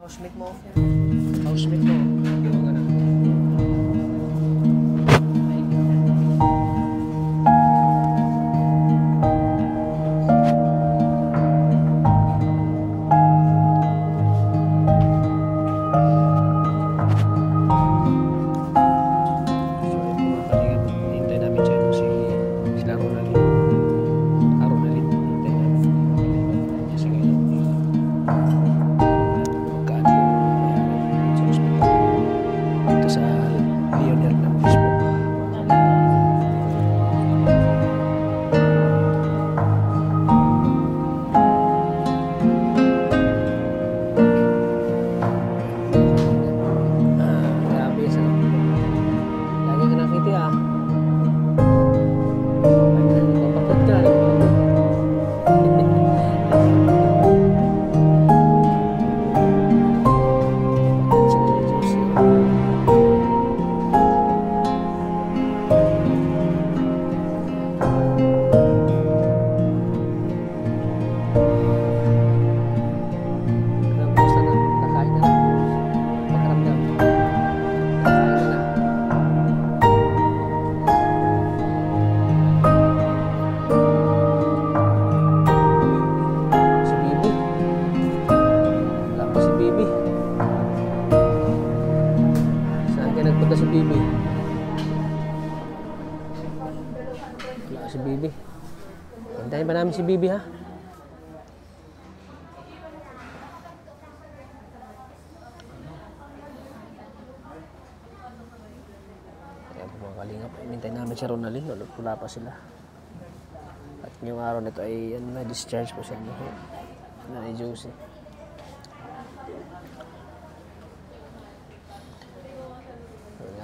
Housemate mo. Housemate mo. Yung ano. Si Bibi. Wala si Bibi. Hintayin pa namin si Bibi, ha? Ayan po mga kalingap. Hintayin namin si Ronaldin. Wala pa sila. At yung araw na ito ay na-discharge po siya. Na ni Josie.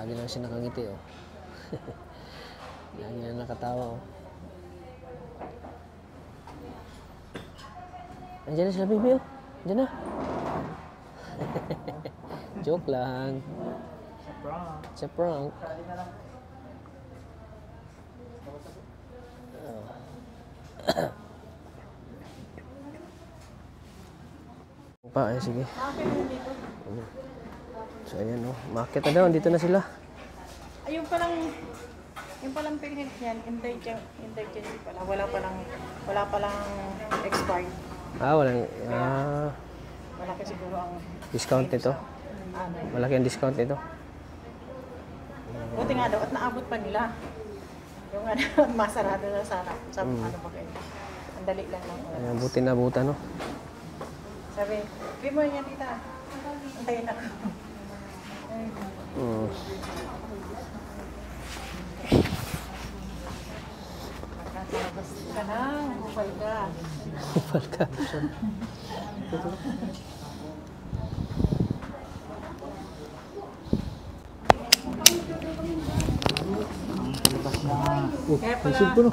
Lagi lang siya nakangiti, oh. Lagi lang nakatawa, oh. Andiyan na sila, Bibi, oh. Andiyan na. Joke lang. It's a prank. Pa, ay, sige. So ayan, oh. Market na daw, dito na sila. Ayun palang pigment niyan, indigency pala. Wala palang expired. Walang, Malaki siguro ang discount nito. Malaki ang discount nito. Buti nga daw, at naabot pa nila. Yung ano, masarado na sana. Sabi, ano ba kayo? Ang dali lang ng Ayan, buti na buta, no? Sabi, bili mo yan, tita. Antayin ako. Nakakabas ka na, upal ka. Upal ka.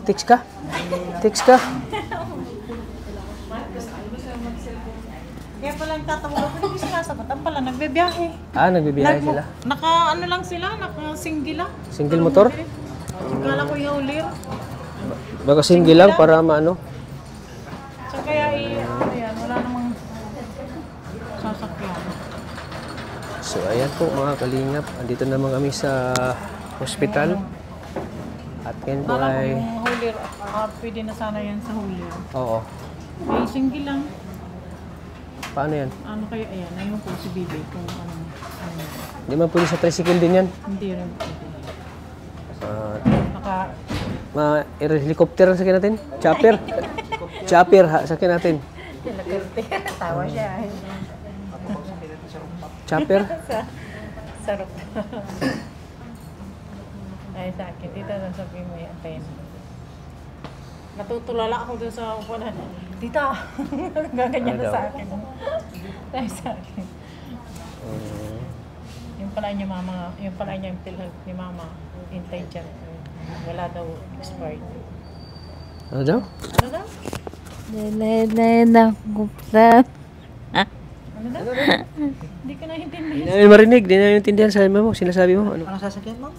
Text ka? Text ka? Kaya pala yung tatawag ako, hindi sinasagutan pala, nagbibiyahe. Nagbibiyahe sila? Naka-ano lang sila, naka-single lang. Single motor? Kala ko yung ulir. Baka single lang para maano? So kaya yan, wala namang sasakyan. So ayan po mga kalingap, andito naman kami sa hospital. At ngayon po Kala ko ay... yung ulir, pwede na sana yan sa ulir. Oo. Eh, single lang. Paano yan? Ano kaya, ayan, ayun po si Bibi kung ano. Hindi man pwede sa tricycle din yan. Hindi rin pwede. Helicopter sakyan natin? Chopper? Chopper, sakyan natin. Tawa siya. Chopper? Sarap. Ay, sa akin. Tita, sabi mo yan. Natutulala ako doon sa upuan. Tita! Gaganyan na sa akin. Dahil sa akin. Yung pala niya mama, yung pala niya yung pilhag ni mama, hintay dyan. Wala daw expired. Ano daw? Ano daw? Nakukuptan. Ano daw? Hindi ko naintindihan. Hindi namin marinig, hindi namin intindihan sabi mo, sinasabi mo. Ano? Anong sasakyan mo?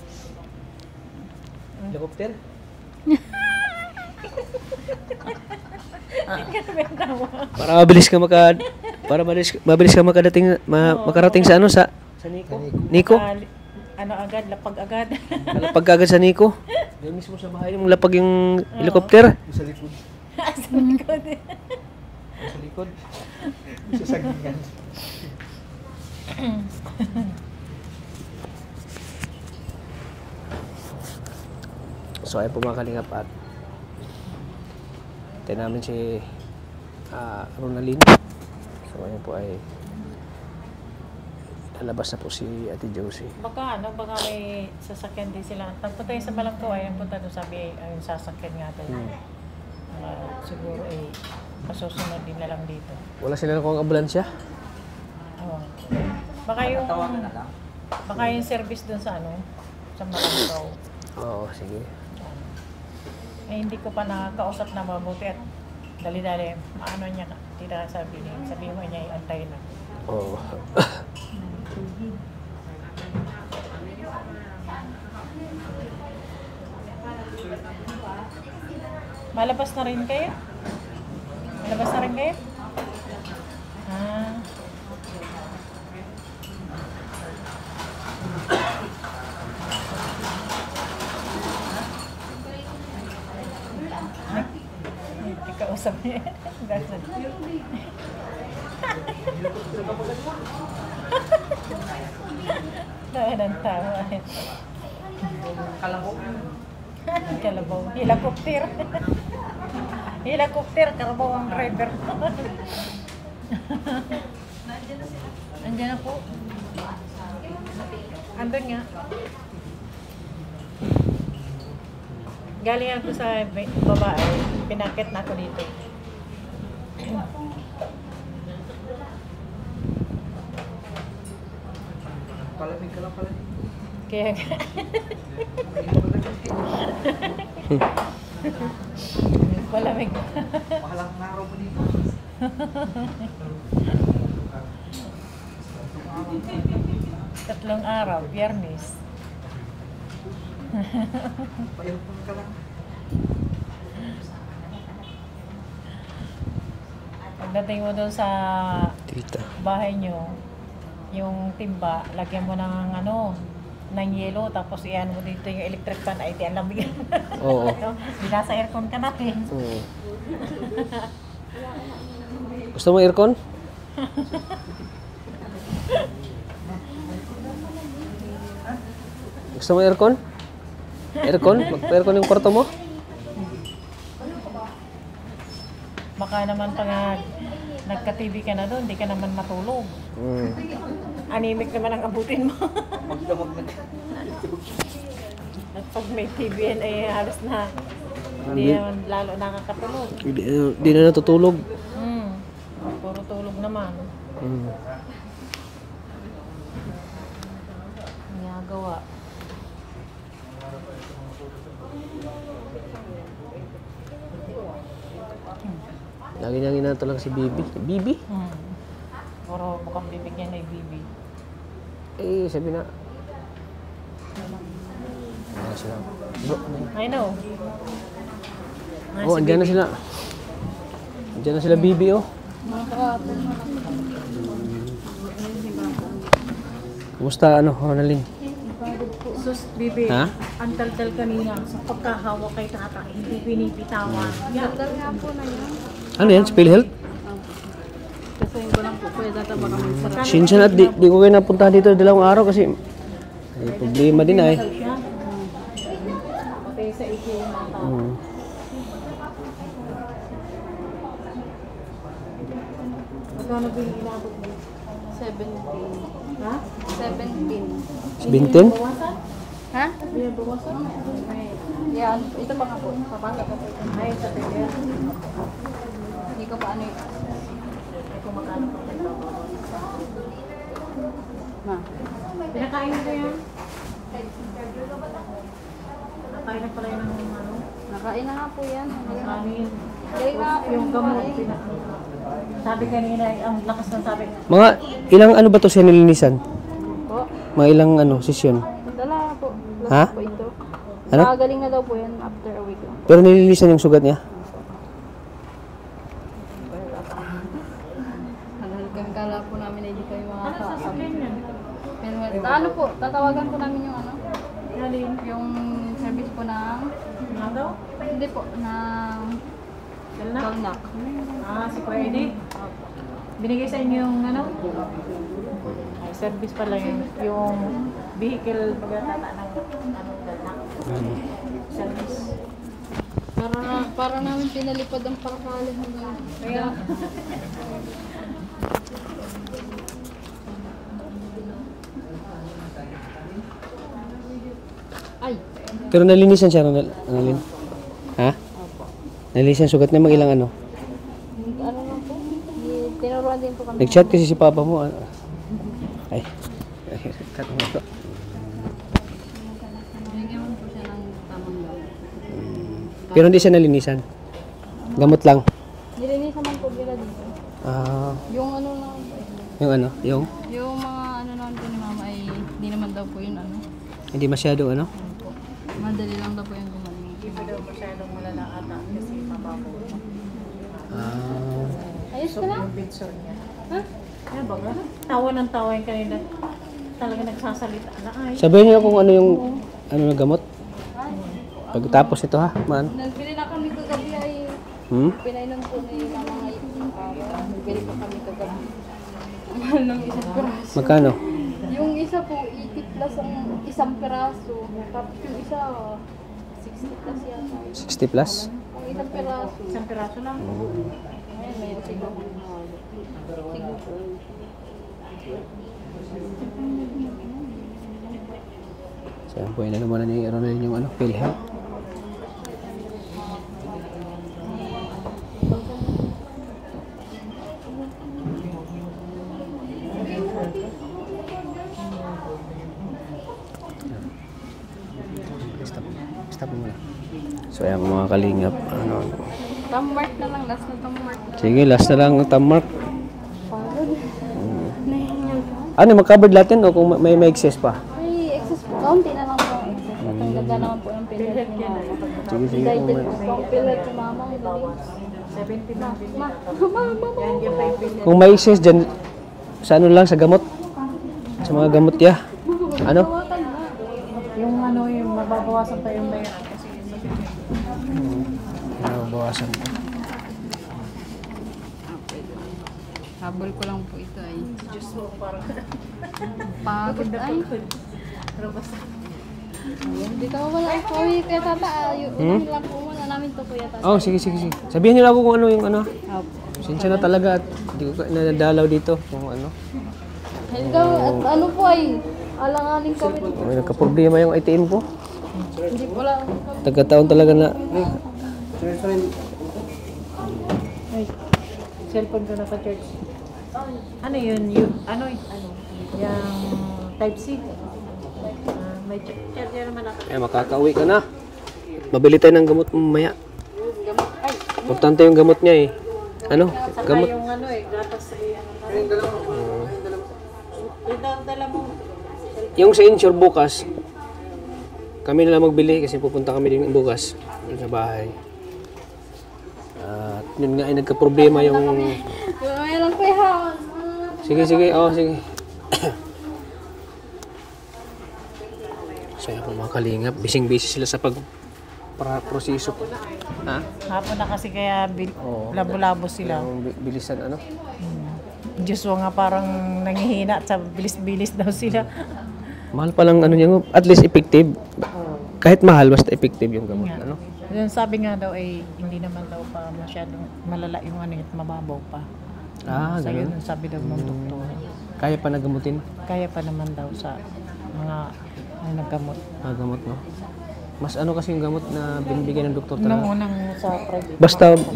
Helicopter? Para mabilis ka makarating sa ano sa Nico. Ano agad, lapag agad. Lapag agad sa Nico. Diyan mismo sa bahay yung lapag yung helicopter. Sa likod. Sa likod. Sa likod. Sa sagingan. So ay po mga kalingap at tayo namin si Ronalyn. So ayun po ay lalabas na po si Ate Josie. Baka may sasakyan din sila. Pagpunta yung sa Balangkaw, ayun punta doon sabi, ayun sasakyan nga doon. Siguro pasusunod din na lang dito. Wala sila na kung ambulansya? Oo. Baka yung service doon sa sa Balangkaw. Oo, sige. Hindi ko pa nakakausap na mabuti at dali-dali, niya, tira sabihin mo niya, iantay na. Oo. Malabas na rin kayo? Malabas na rin kayo? Kausap niya. Tawa ng tawa. Kalabaw. Kalabaw. Helicopter. Helicopter. Kalabaw ang driver. Andiyan na po. Andun nga. Galing ako sa babae, pinakit na ako dito. Palamig ka lang pala. Kaya palamig. Mahalang araw mo dito. Tatlong araw, Biyernes. Payapang ka lang. Pagdating mo doon sa Tita. bahay nyo, yung timba, lagyan mo ng yelo, tapos iyan mo dito yung electric fan, ay di ang lamig. Oo. Binasa aircon ka natin. Oo. Gusto mo aircon? Gusto mo aircon? Aircon? Magpa-aircon yung kwarto mo? Baka naman pag nagka-TV ka na doon, di ka naman matulog. Anemic naman ang abutin mo. Magdamag na. At pag may TVN ay halos na hindi naman lalo nakakatulog. Hindi na natutulog. Puro tulog naman. Nagawa. Lagi niyang inato lang si Bibi. Bibi? Puro mukhang bibigyan ay Bibi. Eh, sabi na. Ayan sila. Bro, I know. oh, andyan na sila. Andyan na sila Bibi, oh. Kumusta, Ronalyn? Sus, Bibi. Ha? Ang daldal kanina sa pagkahawak kay tata, hindi binibitawan. Daldal nga po na yun. Ano yan? Spill Health? Kasi yung ko lang po, kuya data baka magsarap. Sinsan at di ko kayo napunta dito dalawang araw kasi may problema din ay. Okay, sa iki yung mata. Magkano ba yung inabot mo? 17. Ha? 17. 17? Bawasan? Ha? Binabawasan? Yan. Ito pa nga po. Papasa pa po. Ay, sa tigil. Hindi ko pa ano yun. Ay, kung magkano pa ito. Ma. Pinakain mo ba yan? Nakain na pala yun ng Nakain na nga po yan. kanin. Kaya nga po. Yung gamot. Sabi kanina, ang lakas ng sabi. Mga ilang ano ba to siya nilinisan? Po. Mga ilang sesyon? Dala po. Last Ha? po ito. Ano? Nakagaling na daw po yan after a week. Pero nilinisan yung sugat niya? sasakyan yan. Pero, ano po, tatawagan po namin yung ano, Alin? yung service po ng, Ano daw? hindi po, ng Galnak? Galnak. Si Kuya Eddie. Binigay sa inyo yung ano? Ay, service pala yung vehicle pagkatata ng Galnak. Service. Para namin pinalipad ang parakalan hanggang. Kaya, Ay, Pero nalinisan siya, Annalyn? Ha? Nalinisan, sugat na ilang ano? ano lang po, tinuruan din po kami. Nag-chat kasi si Papa mo. Ay. Cut mo to. Bigyan mo po siya ng tamang gamot. Pero hindi siya nalinisan. Gamot lang. Nilinisan man po nila dito. Ah, Yung ano lang, yung ano? Yung? yung mga ano naman po ni mama ay hindi naman daw po yun ano. Hindi masyado ano? Po. Madali lang daw po yung gumaling. hindi pa daw masyadong malala ata kasi mababaw. Ah. Ayos So, ka lang? yung bidsor niya. Ha? Kaya baga, tawa ng tawa yung kanina. Talaga nagsasalita na ay. Sabihin niyo kung ano yung ano na gamot. Pagkatapos ito ha, man. Nagbili na kami kagabi ay pinainom po ni mama ngayon. Nagbili pa kami kagabi. Mahal ng isang piraso. Magkano? Yung isa po, 80 plus ang isang piraso. Tapos yung isa, 60 plus yata. 60 plus? Ang isang piraso. Isang piraso lang. Ayun, may sigaw. Sigaw po. So yan po, yun naman ni Ronald yung ano, PhilHealth. Stop mo muna. So ayan mga kalingap. Ano. Thumb mark na lang, last na thumb mark na. Sige, last na lang ang thumb mark. Pagod. Nahingal ka. Ano, mag-covered lahat yan o kung may excess pa? Ay, excess po. Kaunti na lang po ang excess. At ang ganda naman po ng pinhead ni mama. Sige, sige. Dahil Kung din may... po ang pinhead ni mama. Ang galing. 70 lang. Mama. Yan yung 5 billion. Kung may excess dyan, sa ano lang, sa gamot. Sa mga gamot ya. Ano? Tawakan na. Yung ano, yung mababawasan pa yung bayaran kasi Bawasan. Habol ko lang po ito ay. Diyos mo, parang Pagod ay. pero basta. Hindi ka wala. Kawin kaya tata. Unahin lang po muna namin to kuya tata. Oh, sige, sige, sige. Sabihin niyo lang ako kung ano yung ano. Opo. Sinsya na talaga at hindi ko nadadalaw dito kung ano. Helga, at ano po ay. Alanganin kami. May nagka-problema yung ATM ko. Hindi po lang. Tagkataon talaga na. Ay, cellphone ko na sa church. Ano yun? Yung, ano? Yung type C. May charger naman ako. Eh, makakauwi ka na. Mabili tayo ng gamot mamaya. Gamot. Ay. Importante yung gamot niya eh. Ano? Saka Gamot. yung ano gatas dala mo. Yung sa insure bukas, kami na lang magbili kasi pupunta kami din bukas sa bahay. At yun nga ay nagka-problema yung... May lang po ha. Sige, sige. Oo, sige. So yan po mga kalingap. Bising-busy sila sa proseso. Ha? Hapon na kasi kaya Oo. labo-labo sila. Yung bilisan ano? Diyos ko nga parang nangihina at sa bilis-bilis daw sila. Mahal pa lang ano niya. At least effective. Kahit mahal, basta effective yung gamot. Ano? Yung sabi nga daw ay hindi naman daw pa masyadong malala yung ano at mababaw pa. Ah, So ganun. yun ang sabi daw ng doktor. Kaya pa nagamutin? Kaya pa naman daw sa mga naggamot. Ah, gamot, no? Mas ano kasi yung gamot na binibigyan ng doktor Nung talaga. unang sa private.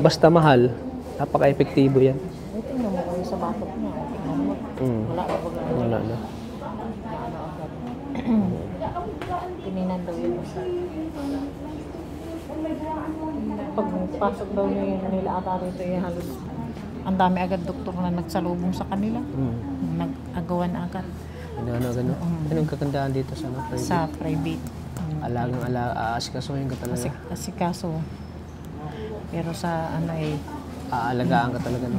Basta mahal, napaka-epektibo yan. Ito yung mo kayo sa batok niya. Gamot. Wala na baga. Wala na. Ano agad. Tininan daw yun sa... Pagpasok daw nila ata rito yung halos ang dami agad doktor na nagsalubong sa kanila. Nag-agawan agad Ano, gano'n. Anong kakandaan dito sa ano? Private? sa private. Alagang aasikasuhin ka talaga. Kasi kaso, pero sa ano eh, Aalagaan ka talaga, no?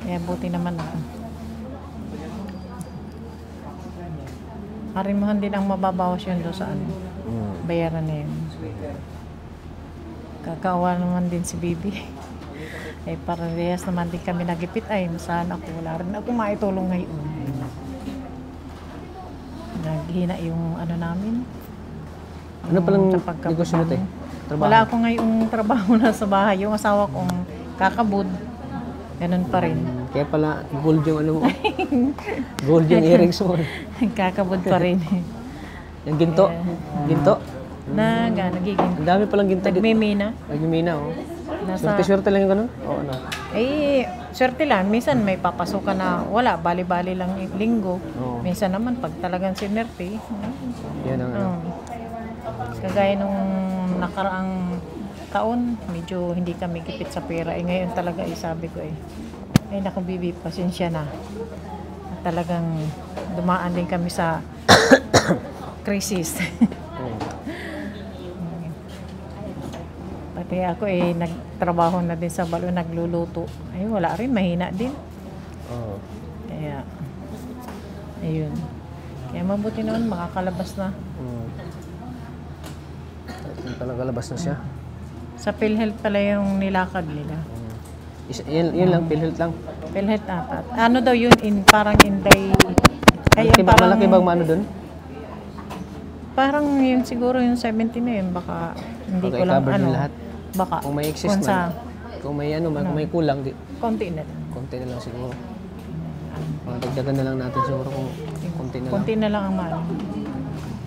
kaya buti naman ako. Harimuhan din ang mababawas yun doon sa ano. Bayaran na yun. Kakaawa naman din si Bibi. Eh, parehas naman din kami nagipit. Ay, sana ako wala rin ako maitulong ngayon. Naghina yung ano namin. Ano palang Sa pagkabot negosyo natin? namin. Trabaho? Wala ako ngayong trabaho na sa bahay. Yung asawa kong kakabud. Ganun pa rin. Kaya pala, gold yung ano mo. Gold yung earrings mo. Kakabud pa rin. Yung ginto. Ginto. Nagiging. Ang dami palang ginto dito. Nagmimina. Nagmimina, oh. Nasa, Swerte lang yung ganun? Oo, ano? eh, swerte lang. Minsan may papasukan na wala. Bali-bali lang yung linggo. Oo. Minsan naman pag talagang sinerte. Yan ang ano. Kagaya nung nakaraang taon, medyo hindi kami gipit sa pera. Eh ngayon talaga sabi ko ay naku Bibi, pasensya na. Talagang dumaan din kami sa crisis. Pati ako nagtrabaho na din sa balo, nagluluto. Ay wala rin, mahina din. Oo. Kaya, ayun. Kaya mabuti naman makakalabas na. Talaga labas na siya. Sa PhilHealth pala yung nilakad nila. Yan lang, PhilHealth lang. PhilHealth ata. Ano daw yun, parang inday... Malaki bang maano dun? Parang yun siguro yung 70 na yun. Baka hindi Baka ko lang i-cover ano. din lahat. Baka. Kung may excess kung man. Kung may ano man, kung may kulang, konti na lang. konti na lang siguro. Dagdagan na lang natin siguro kung konti na lang. Konti na lang ang maano.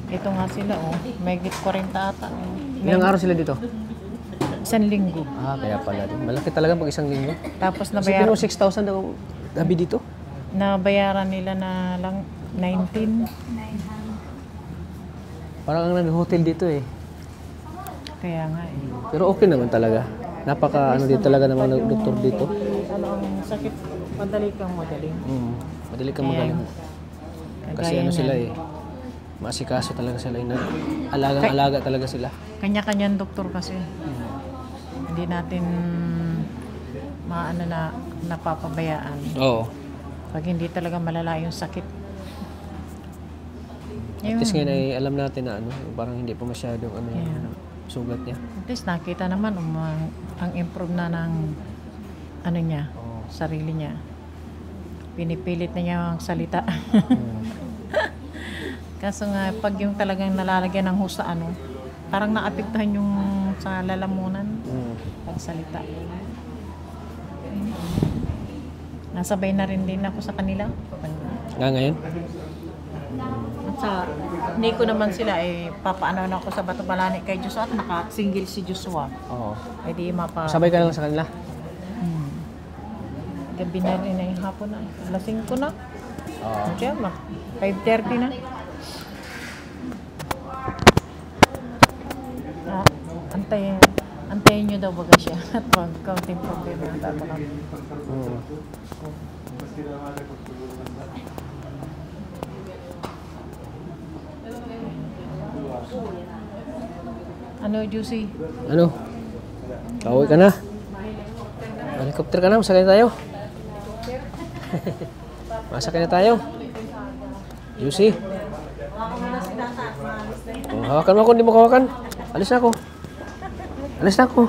Ito nga sila may git 40 ata. Ilang araw sila dito? 1 linggo. Kaya pala. Malaki talaga pag isang linggo. Tapos Kasi pero 6,000 daw gabi dito. nabayaran nila na lang 19. Parang ang nag-hotel dito eh. Kaya nga Pero okay naman talaga. Napaka ano dito talaga ng mga doktor dito. Ano ang sakit? Madali kang magaling. Madali kang magaling. Kasi Kagaya ano sila niyan. maasikaso talaga sila. Alagang-alaga talaga sila. Kanya-kanyang doktor kasi. Hindi natin maano na napapabayaan. Oo. Pag hindi talaga malala yung sakit. At least ngayon ay alam natin na ano, parang hindi pa masyadong ano yung sugat niya. At least nakita naman ang improve na ng ano niya, sarili niya. Pinipilit na niya ang salita. Kaso nga, pag yung talagang nalalagyan ng husa parang naapektuhan yung sa lalamunan, pagsalita. Nasabay na rin din ako sa kanila. Nga ngayon? At hindi ko naman sila papaano na ako sa Bato Balani kay Joshua at naka-single si Joshua. Oo. Ay di Sabay ka lang sa kanila? Gabi na rin hapon na. Alas 5 na. Oo. Diyan 5:30 na. Antayin nyo daw baga siya at wag kaunting problema na tataka. Ano, Juicy? Ano? Pauwi ka na? Helicopter ka na, masakay na tayo. Masakay na tayo. Juicy. Hawakan mo ako, hindi mo hawakan. Alis na ako. Alis na ako.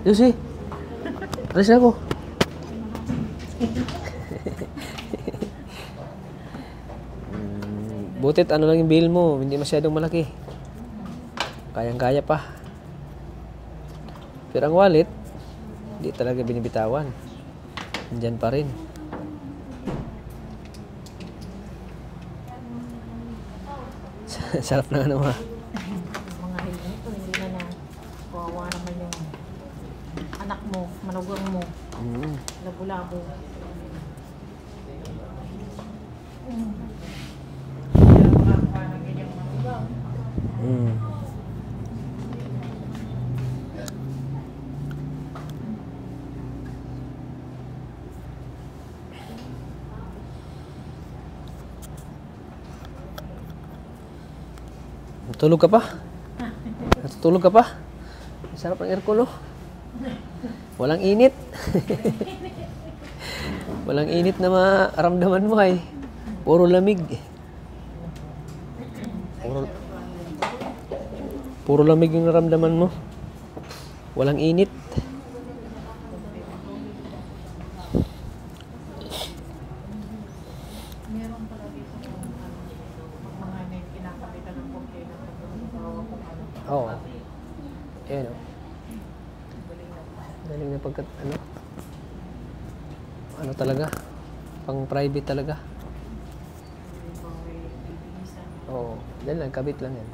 Juicy. Alis na ako. Butit ano lang yung bill mo, hindi masyadong malaki. Kayang-kaya pa. Pero ang wallet, hindi talaga binibitawan. Nandyan pa rin. Sarap na ano ha. Mga hilito, hindi na kawawa naman yung anak mo, manugang mo, labo-labo. Natulog ka pa? Natutulog ka pa? Sarap ng aircon, oh. Walang init. Walang init na maramdaman mo ay. Puro lamig. Puro lamig yung naramdaman mo. Walang init. Meron pala dito mga kinakabitan ng computer ng pagbabawa kung ano. Oo. Ayan o. Galing na pagkat ano talaga. Pang private talaga. Oo. Yan lang, kabit lang yan.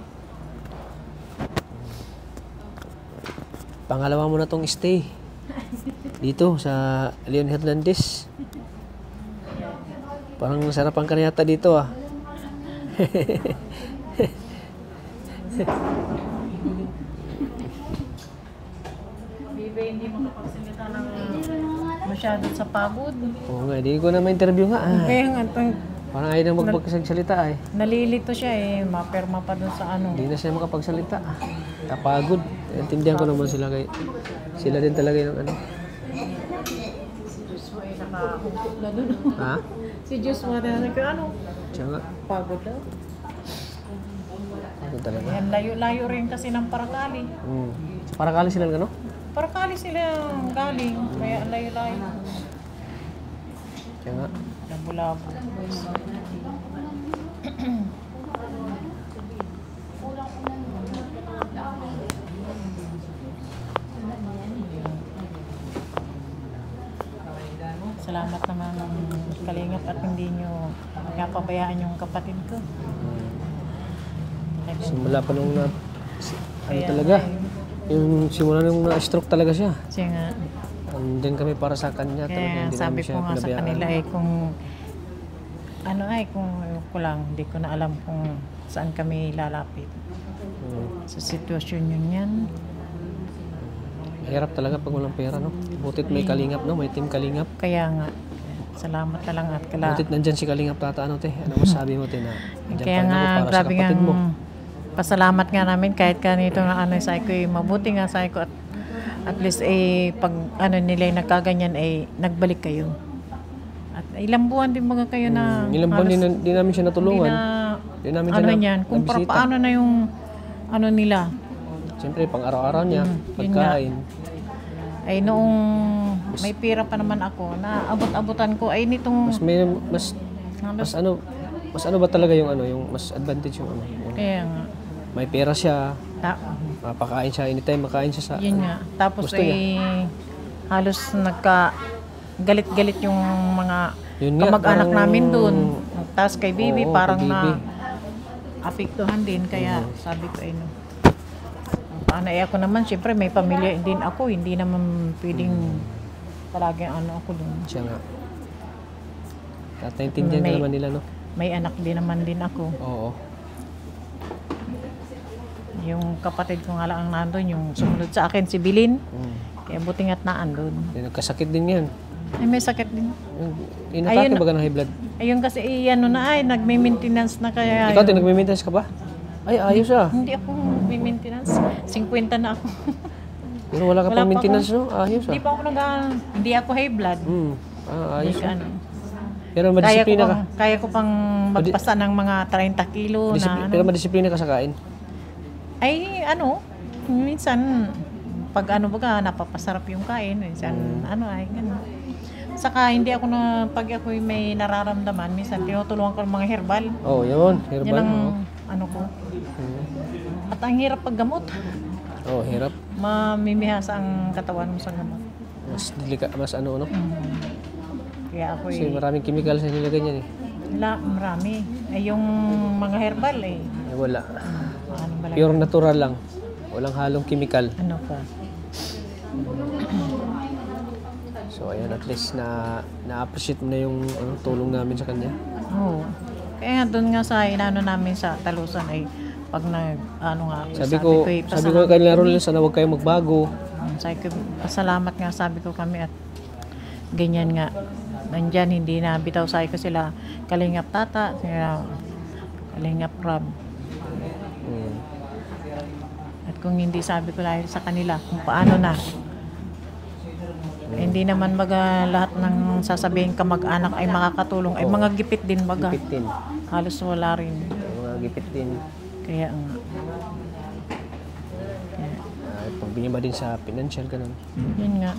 Pangalawa mo na tong stay. Dito sa Leon Hernandez. Parang sarapan ka na yata dito ah. Bibi, hindi makapagsalita ng masyado sa pagod. Oo nga, hindi ko na ma-interview nga. Kaya nga, Parang ayaw na magpagsalita eh. nalilito siya eh. Mapirma pa dun sa ano. Hindi na siya makapagsalita. Kapagod. Intindihan ko naman sila kay sila din talaga yung ano. Si Joshua ay nakahungkot na dun. Ha? Si Joshua na ano? Siya nga. Pagod daw. Ano talaga. Yan, layo-layo rin kasi ng Paracali. Para kali sila ano? Paracali sila galing. Kaya layo-layo. Siya nga. Labo-labo. Salamat naman ng kalingap at hindi nyo napabayaan yung kapatid ko. Simula pa nung ano Kaya, talaga. Yung simula nung na-stroke talaga siya. Siya nga. Andyan kami para sa kanya. Kaya Talaga hindi sabi namin ko siya nga sa pinabayaan. kanila kung ano kung ko lang, hindi ko na alam kung saan kami lalapit. Sa sitwasyon yun yan. Hirap talaga pag walang pera, no? Butit may kalingap, no? May team kalingap. Kaya nga, salamat na lang at Butit nandyan si kalingap tata, ano, te? Ano masabi mo, te, na andyan kaya pa rin nga, ako para sa grabe nga, kapatid mo? pasalamat nga namin kahit kanito na ano sa ko, mabuti nga sa ko at least pag ano nila nagkaganyan nagbalik kayo. At ilang buwan din mga kayo na Ilang buwan din namin siya natulungan. Di namin siya ano yan, kung nabisita. paano na yung ano nila. Siyempre, pang araw-araw niya, yun nga. pagkain. Ay noong may pira pa naman ako na abot-abutan ko ay nitong Mas ano ba talaga yung ano, yung mas advantage yung ano. Yung kaya nga may pera siya, ta- mapakain siya anytime, makain siya sa yun nga. Tapos gusto halos galit-galit yung mga Yun nga, kamag-anak parang- namin doon. Tapos kay Bibi Oo, parang kay Bibi. na apektuhan din kaya sabi ko no. Paano ako naman syempre may pamilya din ako, hindi naman pwedeng palagi ano ako doon. siya nga. At naintindihan ka May- naman nila, no? May anak din naman din ako. Oo. Yung kapatid ko nga lang ang nandun, yung sumunod sa akin si Bilin. Kaya buti nga't naandun. Nagkasakit din yan. Ay may sakit din. Inatake ba ka ng high blood? Ayun kasi ano na nagme-maintenance na kaya. Ikaw, nagme-maintenance ka ba? Ay, ayos ah. Hindi ako may-maintenance. 50 na ako. Pero wala ka Wala pang pa maintenance, no? Ayos ah. Hindi pa ako hindi ako high blood. Ayos Hindi ah. ano. Pero madisiplina ka. Kaya ko pang magpasa ng mga 30 kilo na Pero madisiplina ka sa kain. Ay ano, minsan pag ano baga napapasarap yung kain, minsan ganun. Saka hindi ako pag ako may nararamdaman, minsan tinutulungan ko ng mga herbal. Oh, yun. Herbal. Yan ang ano ko. At ang hirap paggamot. Oh, hirap. Mamimihasa ang katawan mo sa gamot. Mas ano, no? Kaya ako Kasi maraming chemicals na nilagay niyan eh. marami. Ay yung mga herbal Eh, wala. ano ba lang? Pure natural lang. Walang halong chemical. Ano pa? So, ayan, at least na-appreciate mo na yung tulong namin sa kanya. Oo. Kaya doon nga sa inano namin sa Talusan ay pag Sabi ko kanila Rolly, sana huwag kayo magbago. sabi ko, pasalamat nga sabi ko kami at ganyan nga. Nandyan, hindi na bitaw sabi ko sila Kalingap Tata, sila Kalingap Rob. At kung hindi sabi ko dahil sa kanila kung paano na. Hindi naman baga lahat ng sasabihin kamag-anak ay makakatulong. Ay mga gipit din baga. Gipit din. Halos wala rin. Mga gipit din. Kaya nga. Pagbigyan ba din sa financial, ganun. Yun nga.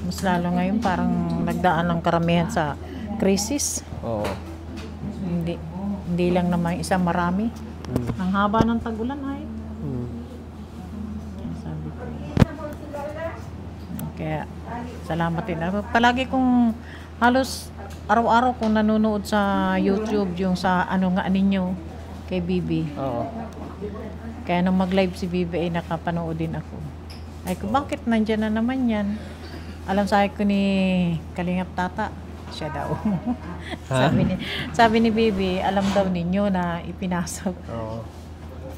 Mas lalo ngayon parang nagdaan ng karamihan sa crisis. Oo. Hindi lang naman isa, marami. Ang haba ng tag-ulan ay. Kaya sabi ko. Kaya salamat din. Palagi kong halos araw-araw kong nanonood sa YouTube yung sa ano nga ninyo kay Bibi. Oo. Kaya nung mag-live si Bibi ay nakapanood din ako. Ay ko, bakit nandyan na naman yan? Alam sa akin ko ni Kalingap Tata, siya daw. sabi ni Bibi, alam daw ninyo na ipinasok. Oo.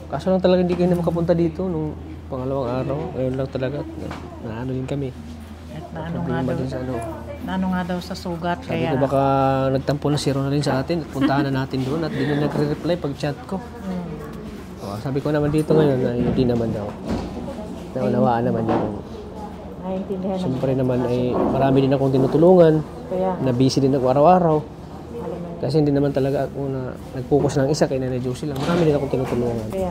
Kaso lang talaga hindi kayo na makapunta dito nung pangalawang araw. Ngayon lang talaga. Naano din kami. At naano nga daw sa sugat. Sabi Kaya, ko baka nagtampo na si Ronaldin sa atin at puntahan na natin doon at di na nagre-reply pag chat ko. Sabi ko naman dito ngayon na hindi naman daw. Naunawaan naman yung naiintindihan naman. siyempre naman ay marami din akong tinutulungan. Kaya, Na busy din ako araw-araw. Kasi hindi naman talaga ako na nag-focus ng isa kay Nanay Josie lang. Marami din akong tinutulungan. kaya,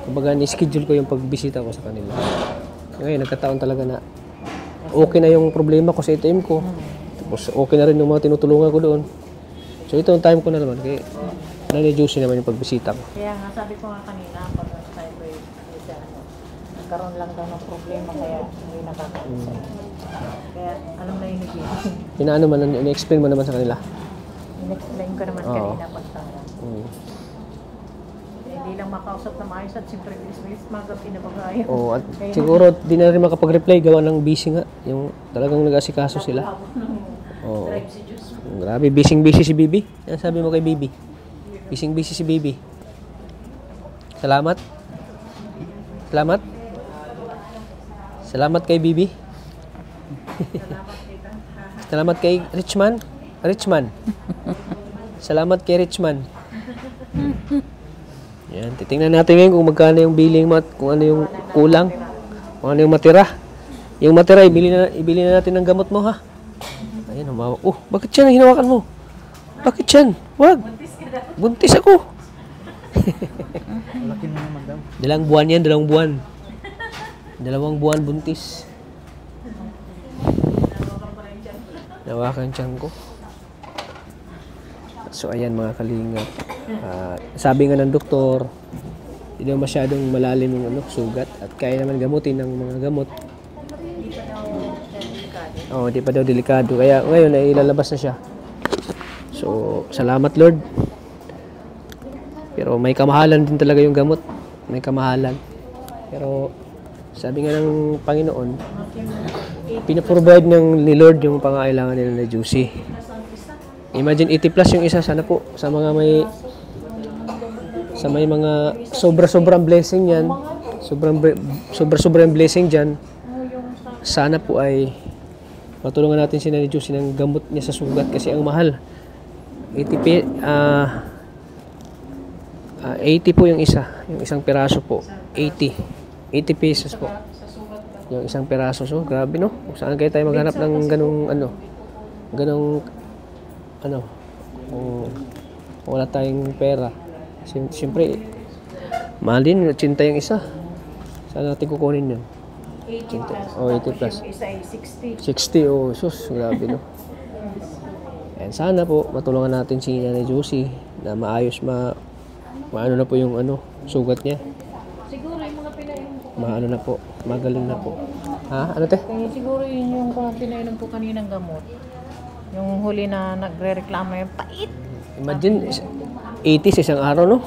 Kumbaga ni-schedule ko yung pagbisita ko sa kanila. Ngayon nagkataon talaga na okay na yung problema ko sa ATM ko. Tapos okay na rin yung mga tinutulungan ko doon. So ito yung time ko na naman kay Nanay Josie naman yung pagbisita ko. kaya nga sabi ko nga kanina, pag tayo ko nagkaroon lang daw ng problema kaya hindi nakakaisa. Kaya alam na yun ni Inaano man, in-explain mo naman sa kanila. In-explain ko naman Oo. kanina pagtanda. Hindi lang makausap na maayos at siyempre bilis magabi na bagayo. Oo, at siguro di na rin makapag-reply gawa ng busy nga. Yung talagang nag-asikaso sila. Oo. Grabe, busy si Bibi. Ano sabi mo kay Bibi? Busy si Bibi. Salamat. Salamat. Salamat kay Bibi. Salamat kay Richman. Salamat kay Richman. Yan, titingnan natin ngayon kung magkano yung billing mo at kung ano yung kulang. Kung ano yung matira. Yung matira, ibili na natin ng gamot mo, ha? Ayan, humawak. Oh, bakit yan ang hinawakan mo? Bakit yan? Wag. Buntis ako. Laki na naman daw. Dalawang buwan buntis. Nawakan tiyan ko. So ayan mga kalingap. Sabi nga ng doktor, hindi daw masyadong malalim yung sugat at kaya naman gamutin ng mga gamot. Hindi pa daw delikado. Kaya ngayon ay ilalabas na siya. So, salamat Lord. Pero may kamahalan din talaga yung gamot. May kamahalan. Pero sabi nga ng Panginoon, pinaprovide ni Lord yung pangailangan nila na Josie. Imagine 80 plus yung isa, sana po sa mga may mga sobrang blessing yan, sobrang blessing dyan, sana po ay matulungan natin si Nanay Josie ng gamot niya sa sugat kasi ang mahal. 80 po yung isang piraso po. 80 pesos po. Yung isang piraso. So, grabe no? Saan kayo tayo maghanap ng ganong kung wala tayong pera. Siyempre, mahal din, 80 yung isa. Saan natin kukunin yun? 80 plus. 80 plus. Yung isa ay 60. 60, sus, grabe no? And sana po, matulungan natin si Nanay Josie na maayos, maano na po yung sugat niya. Siguro yung mga pinainom po. Maano na po, magaling na po. Ha? Ano te? Kaya siguro yun yung mga pinainom po kaninang gamot. Yung huli na nagre-reklamo yung pait. Imagine, 80 sa isang araw, no?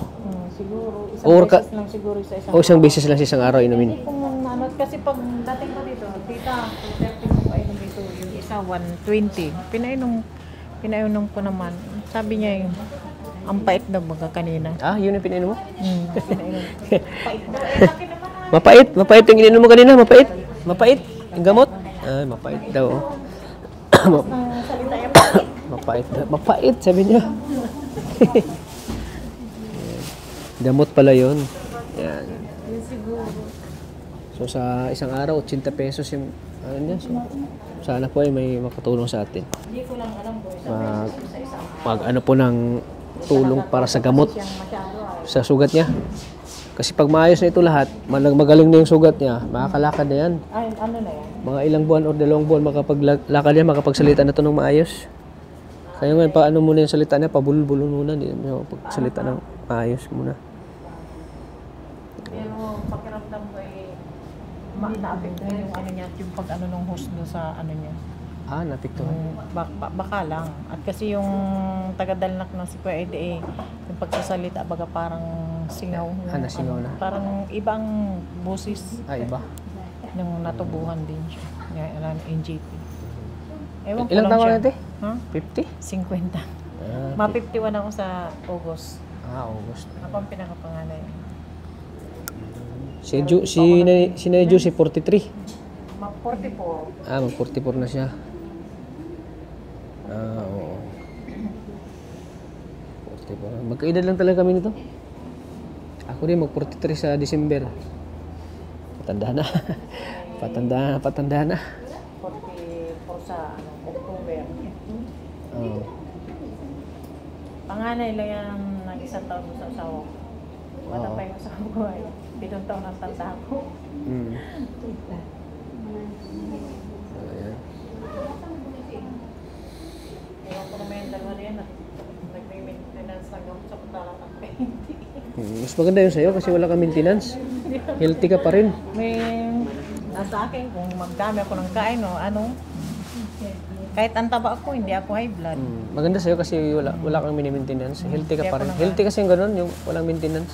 Siguro, Or beses lang siguro sa isang O isang beses lang sa isang araw inumin. Hindi kung ano, kasi pag dating ko dito, tita, 230 mo painom dito, yung isa 120. Pinainom ko naman. Sabi niya yung ang pait na baga kanina. Yun yung pinainom mo? Pinainom. Pait daw. Laki naman. Mapait yung ininom mo kanina, mapait. Yung gamot? Mapait daw. Salita yung pait. Mapait, sabi niya. Gamot pala yun. Yan. Yun siguro. So sa isang araw, 80 pesos yung niya. So, sana po ay may makatulong sa atin. Hindi ko lang alam po. Mag po ng tulong para sa gamot Siyang masyado sa sugat niya. Kasi pag maayos na ito lahat, magaling na yung sugat niya, makakalakad na yan. Ay, ano na yan? Mga ilang buwan or dalawang buwan, makapaglakad yan, makapagsalita na ito ng maayos. Kaya ngayon, paano muna yung salita niya, pabulol-bulol muna, hindi mo pagsalita ng maayos muna. Pero pakiramdam ko na-apektuhan yung ano niya, yung pag-ano nung host doon sa ano niya. Ah, napiktuhan. Baka lang. At kasi yung taga-dalnak ng si Kuya Eddie, yung pagsasalita, baga parang singaw. Nasingaw na. Parang ibang boses Iba. nung natubuhan din siya. Yung NJP. Ewan ko Ilang lang taon siya. na ito? Ha? 50? 50. Ah, Ma-51 ako sa August. August. Ako ang pinakapanganay. Si Nanay Juicy, 43. Ma-44. Ah, mag-44 na siya. Ah, oo. 44. Magkaedad lang talaga kami nito. Ako rin, mag-43 sa December. Patanda na. patanda na. 44 sa October. Oo. Panganay lang yan ng isang taon mo sa asawa ko. Bata Oo. pa yung asawa ko ay 7 taon ang tanda ko. Mm. Ayan. Ewan ko naman yung dalawa na yan at nag-maintenance lang ako sa putalang ng 20. Mas maganda yun sa'yo kasi wala kang maintenance. Healthy ka pa rin. May nasa akin kung magdami ako ng kain o ano. Kahit antaba ako, hindi ako high blood. Maganda sa'yo kasi wala kang mini-maintenance. Healthy ka Kaya pa ko rin. na nga. Healthy kasi yung ganun, yung walang maintenance.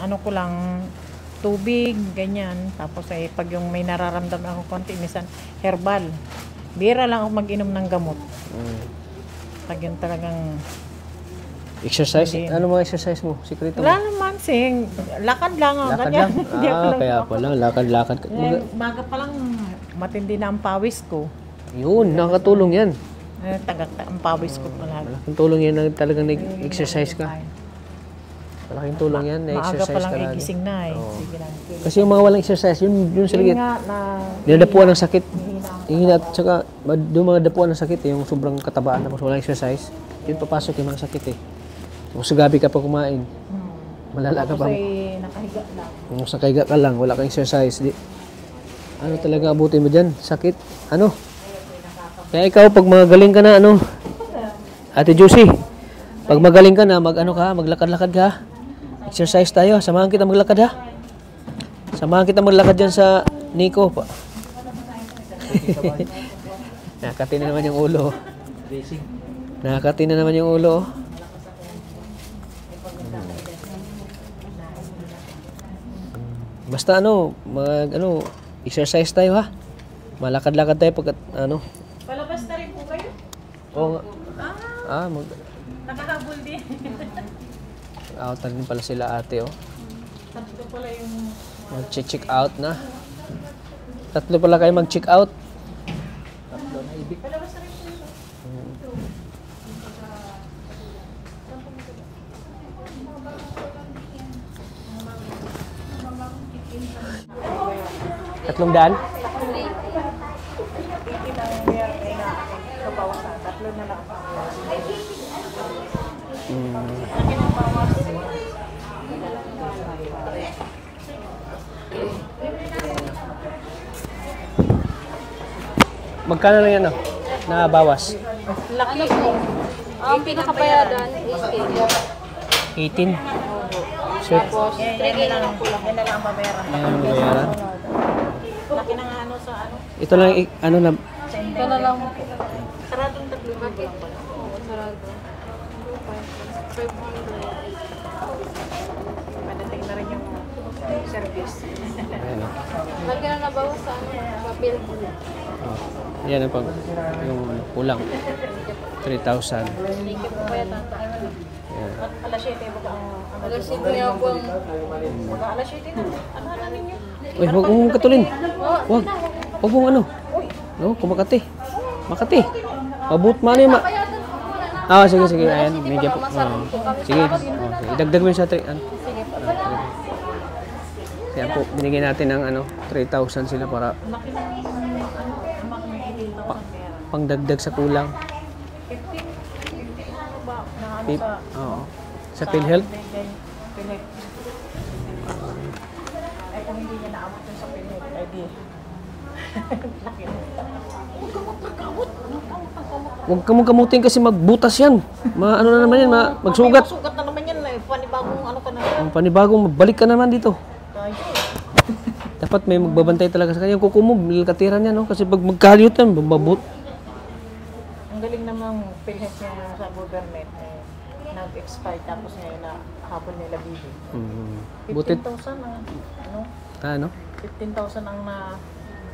Ano ko lang, tubig, ganyan. Tapos ay pag yung may nararamdaman ako konti, minsan herbal. Bira lang ako mag-inom ng gamot. Pag yun talagang, Exercise? Hindi. Ano mga exercise mo? Sikreto mo? wala naman, sing, lakad lang ako. Lakad ganyan. lang? Hindi ako Ah, lang kaya ako. pala. Lakad-lakad. Maga pa lang, matindi na ang pawis ko. Yun, nakakatulong yan. Tagak ang pawis ko palagi. Malaking tulong yan na talagang nag-exercise ka. Malaking tulong yan, Maaga na-exercise pa lang ka ay lagi. gising na eh. Oo. Sige lang. Kasi yung mga walang exercise, yun sila Yun nga na dinadapuan ng sakit. hihina ako. Yung at saka, yung mga dapuan ng sakit, yung sobrang katabaan tapos walang exercise, yun papasok yung mga sakit eh. Tapos gabi ka pa kumain, malala ka Tapos pa. ay nakahiga lang. Kung sa kaiga ka lang, wala kang exercise, ano talaga abutin mo dyan? Sakit? Ano? Kaya ikaw, pag magaling ka na, ano? Ate Juicy, pag magaling ka na, maglakad-lakad ka. Exercise tayo, samahan kita maglakad ha. Samahan kita maglakad dyan sa Nico. Nakakati na naman yung ulo. Nakakati na naman yung ulo. Basta exercise tayo ha. Malakad-lakad tayo pagkat Palabas na rin po kayo? Oo nga. Nakahabol din. Outan din pala sila ate Tatlo pala yung... Mag-check out na. Tatlo pala kayo mag-check out. Palabas na rin po ito. $300? Tatlo na lang. Magkano lang yan nabawas? Laki. Ang pinakabayadan is 18. Sure. tapos 3K na lang po lang. Yan na lang ang babayaran. Ayan, bayaran. Laki na nga ano sa ano. Ito lang, ano na, Ito na lang po. Saradong tatlo. Bakit? Oo, sarado. 500. Madating na rin yung service. ayan o. Lagi na nabawas sa ano, papel. Yan ang yung kulang. 3,000. Thank you po kaya tata. Ayan. At alas 7 baka ang Mag-asin niya po ang... baka alas 7 na. Ano na ninyo? Uy, huwag mong katulin. Huwag. Huwag mong ano. No, kumakati. Makati. Mabut man yung Bayadan po muna na. sige, sige. Ayan, medyo po. Sige. Sige. Idagdag mo yung sa 3. Sige po. Kaya po, binigyan natin ng 3,000 sila para Laki na ano, amak may 18,000 pera. pangdagdag sa kulang. 15 ano ba? Na ano Pip. sa... Oo. Sa PhilHealth. Pilit. Ay, kung hindi niya naabot yung sa pilit, ay di. Laki na. Huwag ka mong kamutin kasi magbutas yan. Ano na naman yan, magsugat. Masugat na naman yan. Panibagong ano ka na. Ang panibagong, balik ka naman dito. Tayo. Dapat may magbabantay talaga sa kanya. Yung kuko mo, katiran yan, no? Kasi pag magkalyot yan, bababot. Ang galing namang PhilHealth niya sa government. Nag-expire tapos ngayon na habol nila bibi. Butit. 15,000 ang ano? Ano? 15,000 ang na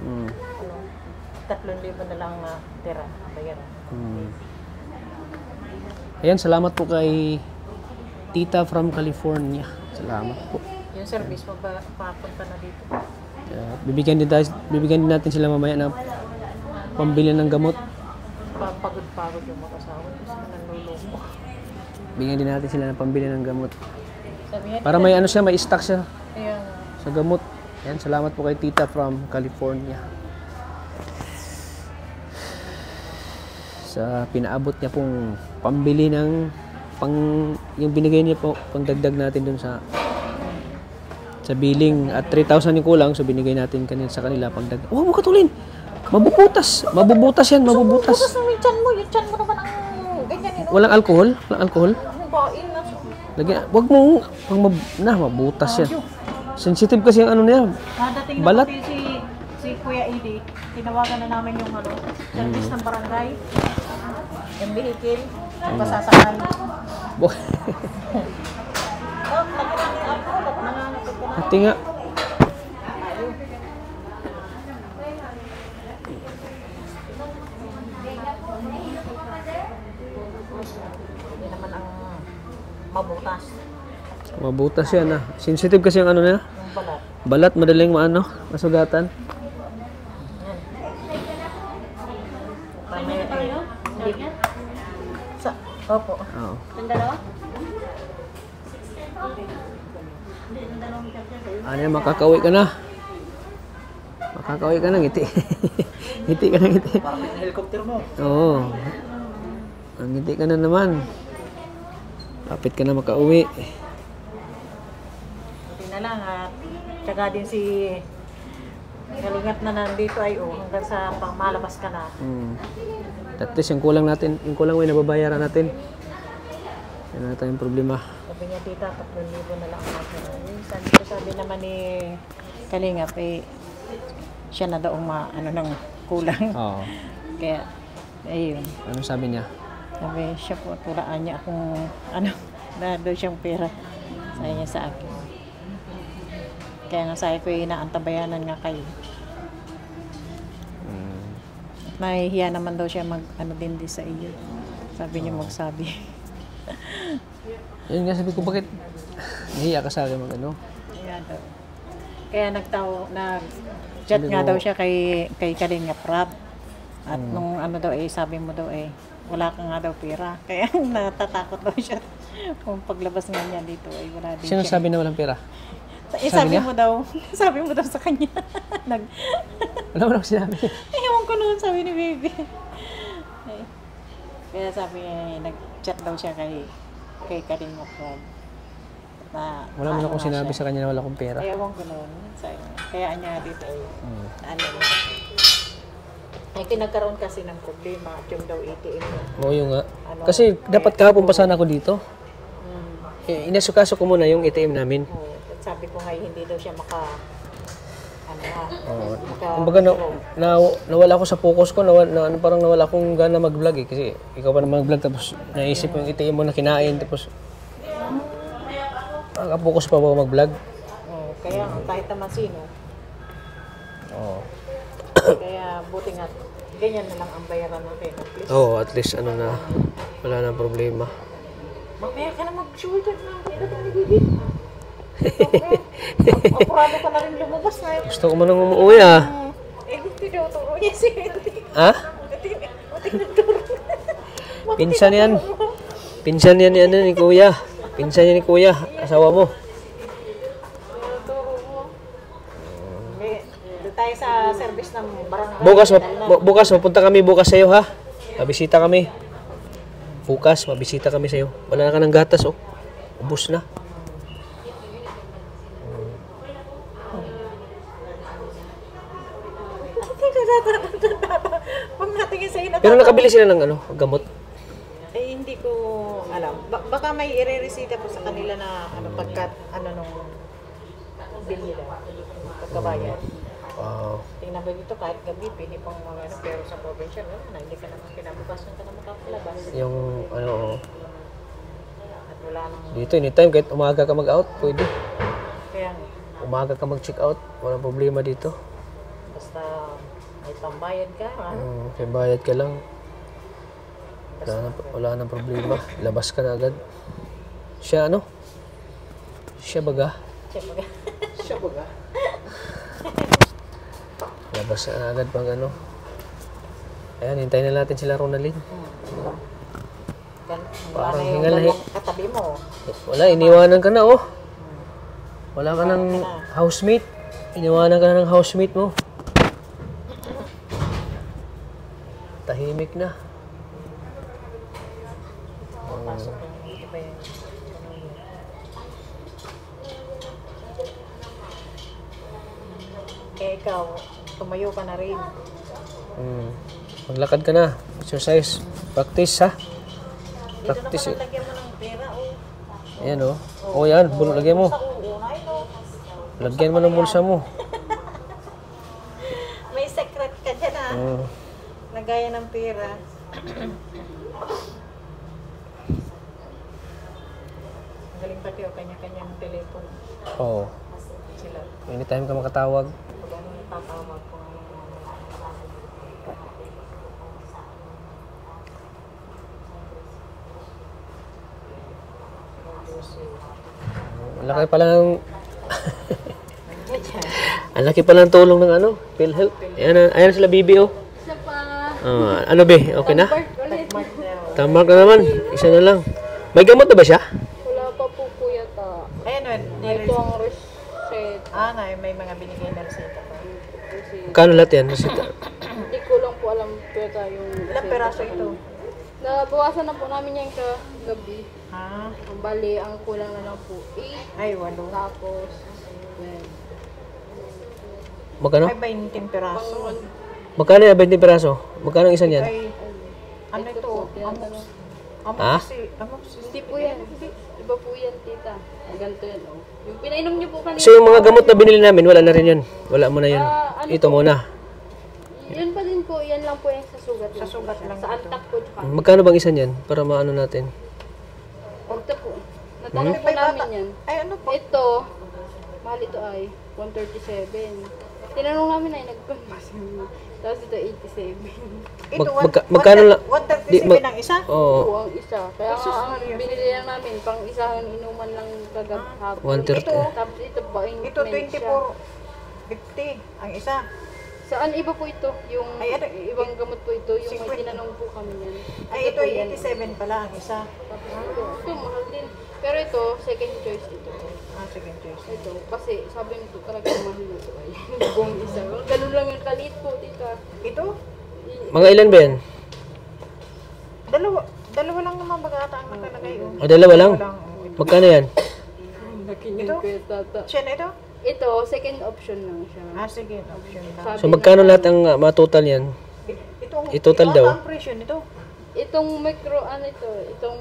Mm. ano? 3,000 na lang na tira. Bayaran. Ayan, salamat po kay Tita from California. Salamat po. Yung service papunta na dito. Bibigyan din natin sila mamaya ng pambili ng gamot. Pagod-pagod yung mag-asawa. Kasi nanluloko. Bigyan din natin sila ng pambili ng gamot. Sabi niya, Para may ano siya, may stock siya ayun. sa gamot. Ayan, salamat po kay Tita from California. Sa pinaabot niya pong pambili ng yung binigay niya po pangdagdag natin dun sa billing at 3,000 yung kulang, so binigay natin sa kanila pangdagdag. Huwag mo katulin. Mabubutas yan, mabubutas. Tapos yung tiyan mo naman ang ganyan yun. Walang alcohol? Walang alcohol? Ang bain na. Lagyan, wag mo mabutas yan. Sensitive kasi yung ano niya. Nadating Balat. na kasi si Kuya Edi, tinawagan na namin yung service ng barangay. Yung vehicle, pasasakay. Hati nga. Hindi naman ang mabutas. Mabutas yan ah. Sensitive kasi yung ano niya. Yung balat. Balat, madaling masugatan. Opo. Oo. Ano yan, makakauwi ka na. Makakauwi ka na, ngiti. Ngiti ka na, ngiti. Parang may helicopter mo. Oo. Ang ngiti ka na naman. Lapit ka na makauwi. Buti na lang at tsaka din si Kalingap na nandito ay hanggang sa malabas ka na. At least yung kulang may nababayaran natin. Yan na tayong problema. Sabi niya, tita, 3,000 na lang ako. Sabi naman ni Kalingap, siya na daw ng kulang. Oo. Kaya, ayun. Ano sabi niya? Sabi siya po, tulaan niya akong, na daw siyang pera. Sabi niya sa akin. Kaya nga sabi ko, inaantabayanan nga kayo. Nahihiya naman daw siya din sa iyo. Sabi niya magsabi. Yun nga sabi ko, bakit nahiya ka sa akin Kaya daw. Kaya nag-chat nga daw siya kay Kalingap Rab. At nung sabi mo daw wala ka nga daw pera. Kaya natatakot daw siya. Kung paglabas nga niya dito wala din Sino siya. sabi na walang pera? Sabi mo daw sa kanya. Wala mo lang sinabi. Ewan ko noon, sabi ni Baby. Kaya sabi niya, nag-chat daw siya kay Kalingap Rab. Wala mo lang akong sinabi sa kanya na wala akong pera. Ewan ko noon. Kaya niya dito nagkaroon kasi ng problema at yung daw ATM. Oo, yung nga. Kasi dapat kahapon pa sana ako dito. Inasukaso ko muna yung ATM namin. Sabi ko nga hindi daw siya Kumbaga nawala ako sa focus ko, parang nawala akong gana mag-vlog kasi ikaw pa naman mag-vlog tapos naisip mo yung ATM mo na kinain tapos focus pa ako mag-vlog. Kaya kahit naman sino. Kaya buti nga ganyan na lang ang bayaran natin. At least wala na problema. Mamaya ka na mag-shoulder na. Kaya na ni Bibi. Apurado ka na rin lumabas na yun. Gusto ko man nang umuwi Hindi daw turo niya si Eddie. Ha? Pinsan yan ni Kuya. Pinsan yan ni Kuya, asawa mo. Turo mo. Doon tayo sa service ng barangay. Bukas, mapunta kami bukas sa'yo ha. Mabisita kami. Bukas, mabisita kami sa'yo. Wala na ka ng gatas Ubus na. Pero nakabili sila ng ano, gamot. Eh, hindi ko alam. Baka may ireresita po sa kanila na ano, pagkat, ano nung bill nila, pagkabayan. Wow. Tingnan mo dito, kahit gabi, pili pang mga ano, pero sa probinsya, wala na, hindi ka naman kinabukasan ka na makakalabas. Yung ano, At wala nang, dito anytime kahit umaga ka mag-out, pwede. kaya Umaga ka mag-check out, walang problema dito. basta may pambayad ka, ano? Kaya bayad ka lang. Wala nang problema. Labas ka na agad. Siya ano? Siya baga? Siyempre. Siya ba ga? Labas ka na agad pag ano. Ayan, hintayin na natin sila Ronaldin. Wala na yung hingal na dalawang katabi mo. Wala, iniwanan ka na oh. Wala ka ng housemate. Iniwanan ka na ng housemate mo. Tahimik na. Pasok yung iba yung eh ikaw, tumayo ka na rin. Maglakad ka na. Exercise. Practice ha. Dito Practice naman lagyan mo ng pera, oh. Ayan oh. Oh yan, lagyan mo. Sa uunay, no? Lagyan mo ng bulsa mo. May secret ka dyan, ah. Nagaya ng pera. Galing pati o kanya-kanyang telepono. Oo. Sila. Anytime ka makatawag. Pag ano tatawag ko. Ang laki pala ng... Ang laki pala ng tulong ng ano, PhilHealth. Ayan sila Bibi oh. Isa pa. Ano be, okay na? Birth ulit. Tama ka naman, isa na lang. May gamot na ba siya? Wala pa po kuya ta. Ayun, Ito ang reset. may mga binigay na reseta pa. Kasi Kano lahat yan? Resita? hindi ko lang po alam kuya ta yung Ilang peraso ito? Nabawasan na po namin yan kagabi. Ha? Ang bali, ang kulang na lang po 8. Ay, walo. Tapos, well, Magkano? Ay, 20 peraso. Magkano yan? 20 peraso? Magkano ang isa niyan? Ay, ano ito? tinatanong. Ha? Amoxicillin. Hindi po yan. Iba po yan, tita. Ang ganito yan, oh. Yung pinainom niyo po kanina. So yung mga gamot na binili namin, wala na rin yun. Wala mo na yun. Ito muna. Yun pa din po, yan lang po yung sa sugat. Sa sugat lang Sa ito. antak po, tsaka. Magkano bang isa niyan? Para maano natin. Ito po. Natanong po namin yan. Ay, ano po? Ito, mahal ito ay 137. Tinanong namin ay nag-converse. Tapos ito 87. Ito, magkano lang? 137 ang isa? Oo. Po ang isa. Kaya nga ang binili lang namin, pang isang inuman lang kagahapon. 130. Tapos ito pa, Ito, 24.50 ang isa. Saan iba po ito? Yung Ay, ano, ibang gamot po ito, yung may 50. tinanong po kami yan. Ay, ito po ay yan. 87 pala ang isa. Tapos ito, mahal din. Pero ito, second choice ito. Ah, second choice. Ito, kasi sabi nito talaga mahal na ito ay buong isa. Ganun lang yung kalit po, tita. Ito? Mga ilan ba yan? Dalawa lang naman bagata ang nakalagay. Oh. O dalawa lang? Dalawa lang, oh. Ito. Magkano yan? Nakinig ko yung tata. Siya na ito? Ito, second option lang siya. Ah, sige, option lang. Sabi So magkano lahat ang matotal yan? I-total daw? Ang presyo nito. Itong micro, ano ito, itong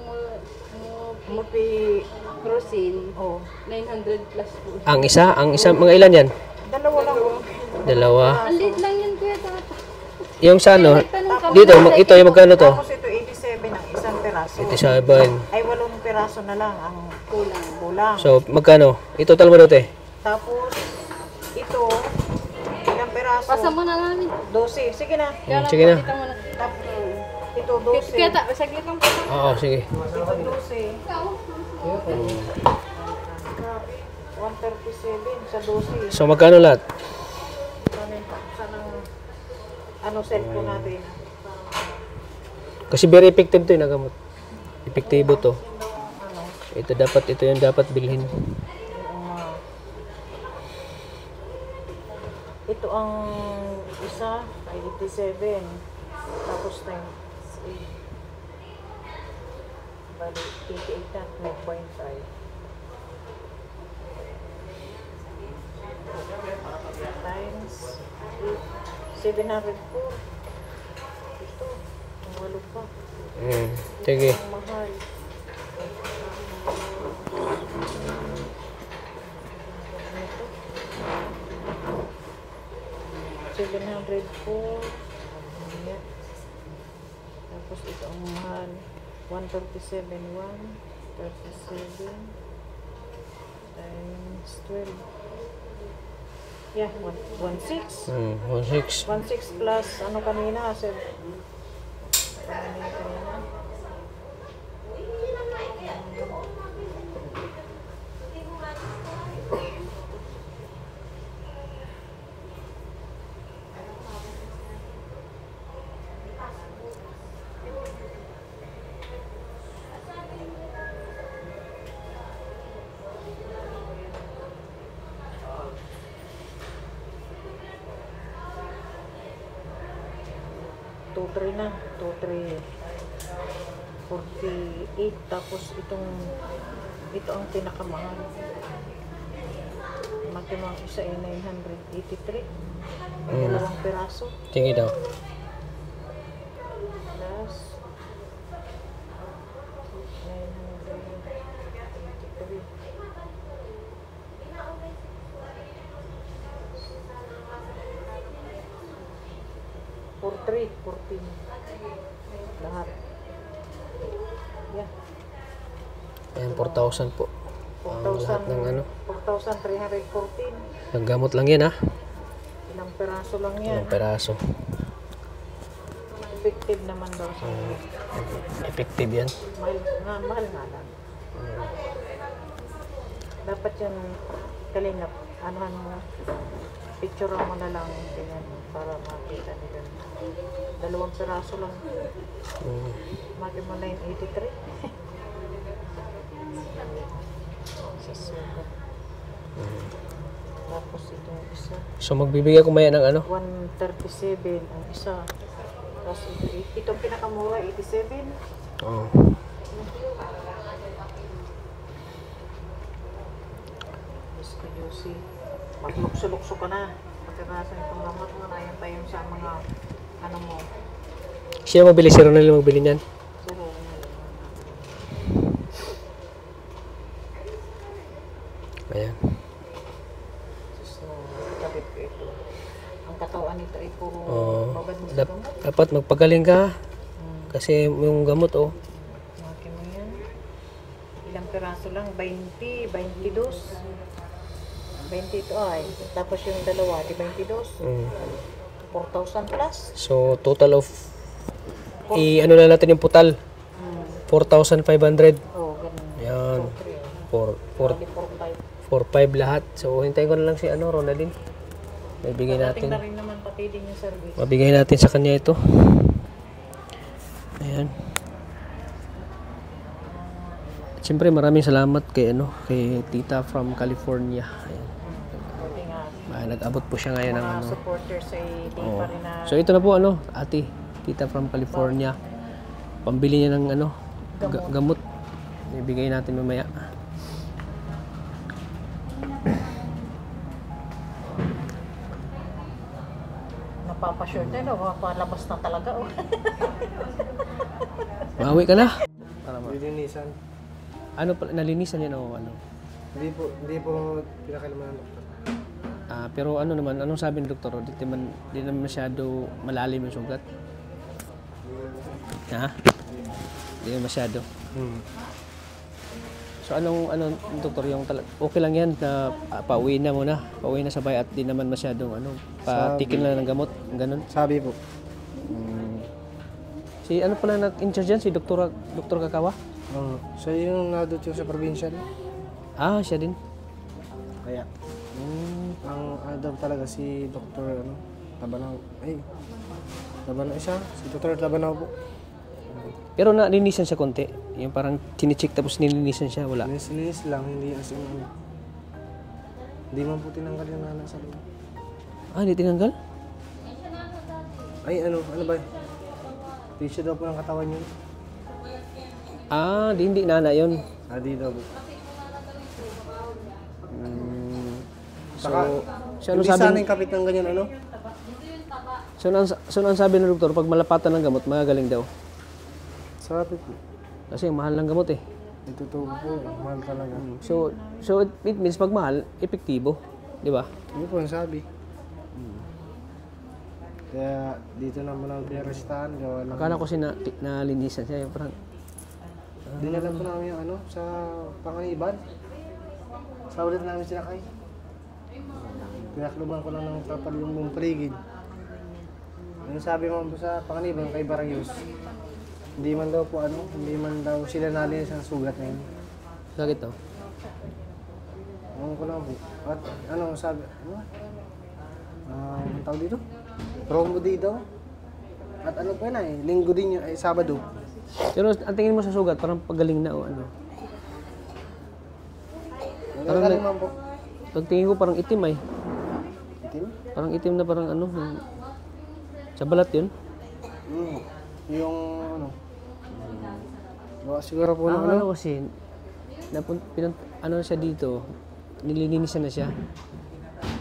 Mupi, Crocin, oh. 900 plus po. Ang isa? Mga ilan yan? Dalawa lang. Oh. Dalawa. Ang liit lang yan, kuya tata. Yung sa ano? Nagtanong kami Dito, ng ito yung magkano to? Tapos ito 87 ang isang peraso. Ito sa iban. Ay, 8 peraso na lang ang Kulang. kulang. So magkano? I-total mo dote? Tapos, ito, ilang peraso? Pasa mo na namin. 12. Sige na. Kaya lang sige po, na. kita mo na. Tapos, ito 12. Kaya ta, saglit lang po. Oo, sige. Ito 12. Grabe. 137 sa 12. So magkano lahat? Ano cellphone natin? Kasi very effective to yung nagamot. Epektibo to. Ano? Ito yung dapat bilhin. Ito ang isa ay 87. Tapos times 8. Bali, 88 na, 9.5. Times 8. 704. Ito. Sige. Mahal. $700 po. Ayan. Tapos ito ang mahal. 137. 137 times 12. Yeah, 1.6. 1.6. 1.6 plus ano kanina? Sir? Kanina. Two-three na. 2-3. 48. Tapos ito ang pinakamahal. Matimang isa ay 983. May dalawang piraso. Sige daw. Plus 983. 14. Lahat. Yeah. Ayan, 4,000 po. Ang lahat ng ano. 4,314. Naggamot lang yan ha. Ilang peraso lang yan. Ang peraso. Effective naman daw sa Effective yan. mahal nga lang. Dapat yan kalingap. Anuhan mo, picture mo na lang ganyan para makita nila. Dalawang peraso lang. Maki mo 983. Sa sugat. Tapos itong isa. So magbibigay ko maya ng ano? 137 ang isa. Tapos itong pinakamura, 87. Oo. Juicy. Maglukso-lukso ka na. Pagkakasan itong gamot mo na yan tayo sa mga ano mo. Siya mabili, si Ronald magbili niyan. Pero Ayan. so, kapit ko ito. Ang katawan nito ay puro babad mo sa Dap- gamot. dapat magpagaling ka. Kasi yung gamot oh. Maki mo yan. Ilang peraso lang? 20, 22. 20 ito ay. Tapos yung dalawa, di 22. 4,000 plus. So total of ano na natin yung putal. 4,500. Oh, ganun. Ayan. 4,500. 4,500 lahat. So hintayin ko na lang si Ronaldin. Bibigay Dating natin. na rin naman pati din yung service. Mabigay natin sa kanya ito. Ayan. At siyempre maraming salamat kay kay Tita from California. Ayan. Buti nga. Nag-abot po siya ngayon ng Mga supporters ay di Oo. pa rin na So ito na po ate, Tita from California. Pambili niya ng gamot. Ibigay natin mamaya. napapashort na, mapapalabas na talaga. Oh. Mawi ka na. Lilinisan. Ano pala, nalinisan yan o ano? Hindi po pinakailaman ng doktor. Pero ano naman, anong sabi ng doktor? Di naman masyado malalim yung sugat. Ha? Di naman masyado. So anong doktor, yung okay lang yan na pauwi na muna. Pauwi na sabay at di naman masyadong patikin lang ng gamot, ganun. Sabi po. Si ano pala nag-in-charge dyan? Si Dr. Kakawa? Siya yung nadot sa probinsya. Siya din. Kaya. Ang daw talaga si Dr. Tabanaw. Tabanaw isa. Si Dr. Tabanaw po. Pero nalinisan siya konti. Yung parang chine-check tapos nilinisan siya, wala. Linis lang, hindi as in Hindi man po tinanggal yung nana sa loob. Hindi tinanggal? Ay, ano ba? Tissue daw po ng katawan yun. Hindi nana yun. Di daw po. So ano Hindi sabi? sana yung kapit ng ganyan, ano? So ano sabi ng doktor, pag malapatan ng gamot, magagaling daw. Sabi po. Kasi ang mahal ng gamot eh. Ito to po, mahal talaga. So it means pag mahal, epektibo. Di ba? Hindi po ang sabi. Kaya dito naman ang pinarestahan. Gawa ng... Akala ko nalinisan siya. Yung parang, Dinala po namin yung ano, sa Panganiban. Sa ulit namin sinakay. Pinakluban ko lang ng kapal yung buong paligid. Ano sabi mo po sa Panganiban kay Barayos? Hindi man daw po ano, hindi man daw sila nalinis ang sugat na yun. bakit to? Ano ko lang po. At ano sabi, ano? Ang tawag dito? Promo di daw. At ano pa na eh, linggo din yun, ay Sabado. Pero ang tingin mo sa sugat, parang pagaling na o ano. Nagagaling man po. Pag tingin ko parang itim ay. Itim? Parang itim na parang ano. Sa balat yun. Yung ano. Siguro po ng ano. Ano kasi, ano siya dito, nililinisan na siya.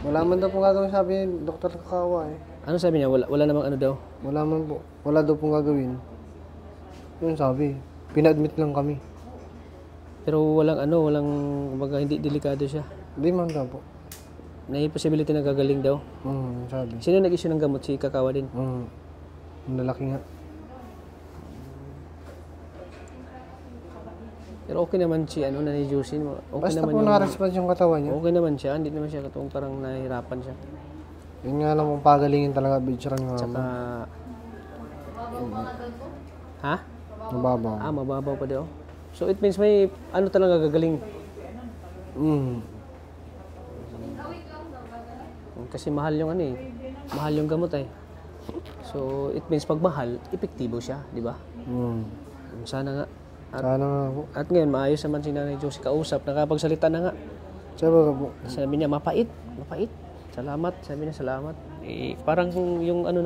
Wala man daw pong gagawin sabi ni Dr. Kakawa eh. Ano sabi niya? Wala namang ano daw. Wala man po. Wala daw pong gagawin. Yun sabi. Pina-admit lang kami. Pero walang kumbaga hindi delikado siya. Hindi man daw po. May possibility na gagaling daw. Sabi. Sino nag-issue ng gamot? Si Kakawa din. Ang lalaki nga. Pero okay naman si Nanay Josie. Okay Basta naman po na-response yung katawan niya. Okay naman siya. Hindi naman siya katong parang nahihirapan siya. Yun nga lang kung pagalingin talaga bitsura ni mama. Tsaka... Ha? Mababaw. Mababaw pa daw. So it means may talaga gagaling. Kasi mahal yung mahal yung gamot eh. So it means pag mahal, epektibo siya, di ba? Sana nga. Sana nga po. At ngayon, maayos naman si Nanay Josie kausap, nakapagsalita na nga. Sabi po. Sabi niya, mapait. Salamat. Sabi niya, salamat. Parang yung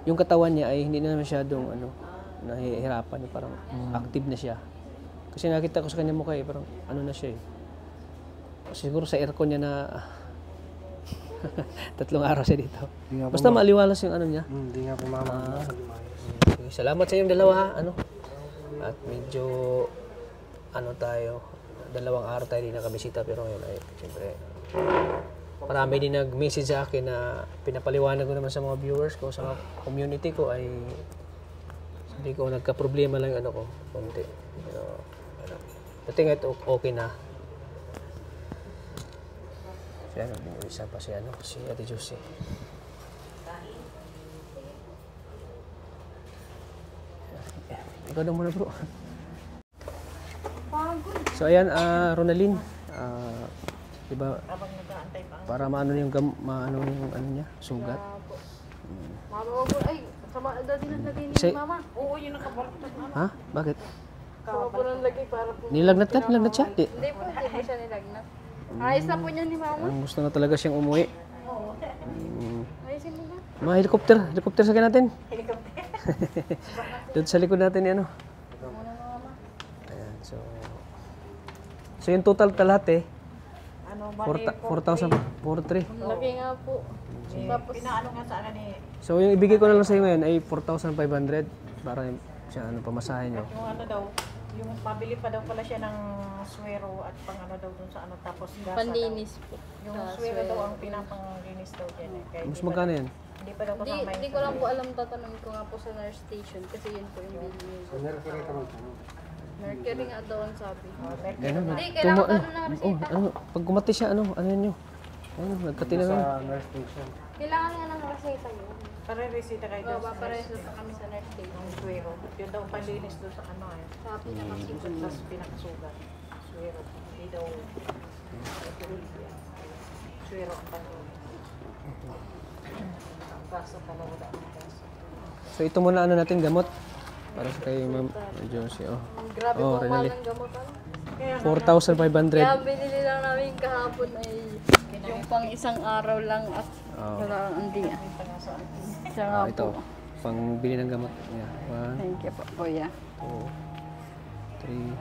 yung katawan niya ay hindi na masyadong nahihirapan. Parang active na siya. Kasi nakita ko sa kanya mukha parang na siya eh. Siguro sa aircon niya na 3 araw siya dito. Basta maliwalas yung niya. Hindi nga po mama. Salamat sa inyong dalawa. At medyo tayo, 2 araw tayo din nakabisita pero ngayon ay siyempre marami din nag-message sa akin na pinapaliwanag ko naman sa mga viewers ko, sa mga community ko ay sabi ko nagka-problema lang ko, konti. Pero dating ito okay na. Siya isa pa si Ate Josie. Ikaw na muna bro. So ayan, Ronalyn, diba, para maano yung niya, sugat. Mama, ay, sama daw din ang lagay ni mama. Oo, yun nakabalot. Ha? Bakit? Sama po ng lagay para po. Nilagnat siya? Hindi po siya nilagnat. Ayos na po niya ni mama. Ang gusto na talaga siyang umuwi. Ayusin mo ba? Mga helicopter sa natin. Doon sa likod natin yan. Ayan, so yung total lahat 4,043. Laki nga po. Tapos, Pinaano nga sa So yung ibigay ko na lang sa iyo ngayon ay 4,500 para siya pamasahe nyo. yung daw, yung pabili pa daw pala siya ng swero at pang daw dun sa tapos gasa panlinis po. Yung swero daw ang pinapang-linis daw dyan eh. Kaya Mas magkano yan? hindi pa daw kasama Hindi ko lang po alam, tatanungin ko nga po sa nurse station kasi yun po yung bilhin ko. Mercury nga daw ang sabi. Ganun. Hindi, kailangan pa ng resita. Pag kumati siya, ano nyo? Nagkati na lang. Sa nurse station. Kailangan nga ng resita yun. Pare-resita kayo daw Oo, papareso pa kami sa nurse station. ng swero. Yun daw panlinis doon sa Sabi na kasi. Tapos pinakasugat. Swero. Hindi daw swero ang panlinis. Ang kaso pala wala ang kaso. So ito muna natin gamot. Para sa kay Ma'am Josie. Grabe po mahal ng gamot. 4,500. Kaya binili lang namin kahapon ay yung pang isang araw lang at wala hindi. Siya nga Ito, po. pang bili ng gamot. Yeah. 1, Thank you po, kuya. 2, 3,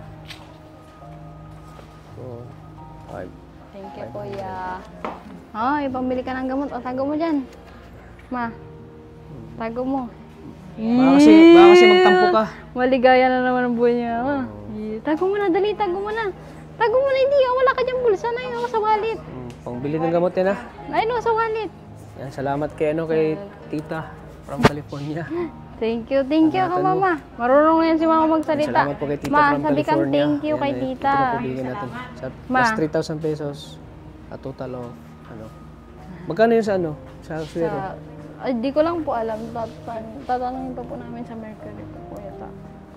4, 5. Thank you, kuya. Ay, pambili ka ng gamot. O, tago mo dyan. Ma, tago mo. Baka kasi magtampo ka. Maligaya na naman ang buhay niya. Tago mo na, dali, tago mo na. Tago mo na, hindi. Wala ka dyan bulsa na yun sa wallet. Pangbili ng gamot yan, ha? Ay, no, sa wallet. Yan, salamat kay tita from California. Thank you ka mama. Marunong na yan si mama magsalita. Salamat po kay tita Ma, from sabi kang California. thank you kay Yan, tita. Ito na po bigyan natin. Sa Ma. plus 3,000 pesos. A total of, magkano yun sa Sa swero? Ay, di ko lang po alam. Tatanungin pa po namin sa Mercury po, kuya ta.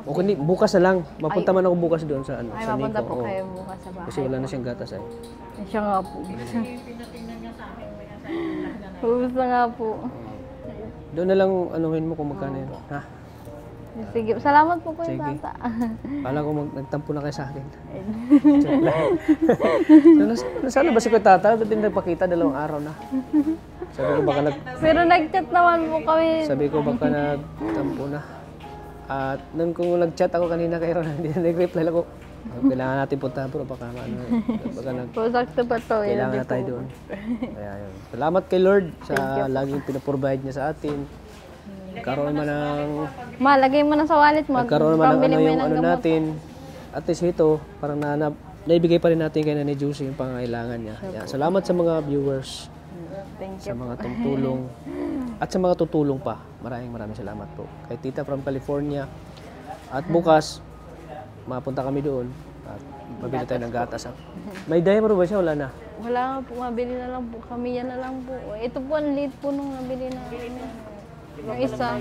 O kundi, bukas na lang. Mapunta man ako bukas doon sa Ay, sa mapunta Nico. po Oo. kayo bukas sa bahay. Kasi wala na siyang gatas ay. Ay, siya nga po. Ubus na nga po. Doon na lang anuhin mo kung magkano yun. Ha? Sige, salamat po kuya Sige. tata. Kala ko nagtampo na kayo sa akin. Joke lang. Nasaan ba si Kuya Tata? Ba't hindi nagpakita 2 araw na? Pero nag-chat naman po kami. Sabi ko baka nagtampo na. At nung kung nag-chat ako kanina kay Ron, hindi na nag-reply lang ako. Kailangan natin puntahan pero baka Sakto pa to. kailangan na tayo doon. Kaya yun. Salamat kay Lord sa laging pinaprovide niya sa atin. Nagkaroon man ng Lagay mo na sa wallet mo. nagkaroon naman ng Pambili mo yung ng gamot. natin. At least ito, parang naibigay pa rin natin kay Nanay Juicy yung pangangailangan niya. Yan. Salamat sa mga viewers, Thank sa you. mga tumutulong, at sa mga tutulong pa. Maraming salamat po. Kay Tita from California. At bukas, mapunta kami doon at mabili tayo ng gatas. May diaper ba siya? Wala na. Wala nga po, mabili na lang po. Kami yan na lang po. Ito po, ang late po nung nabili na. Yung isa.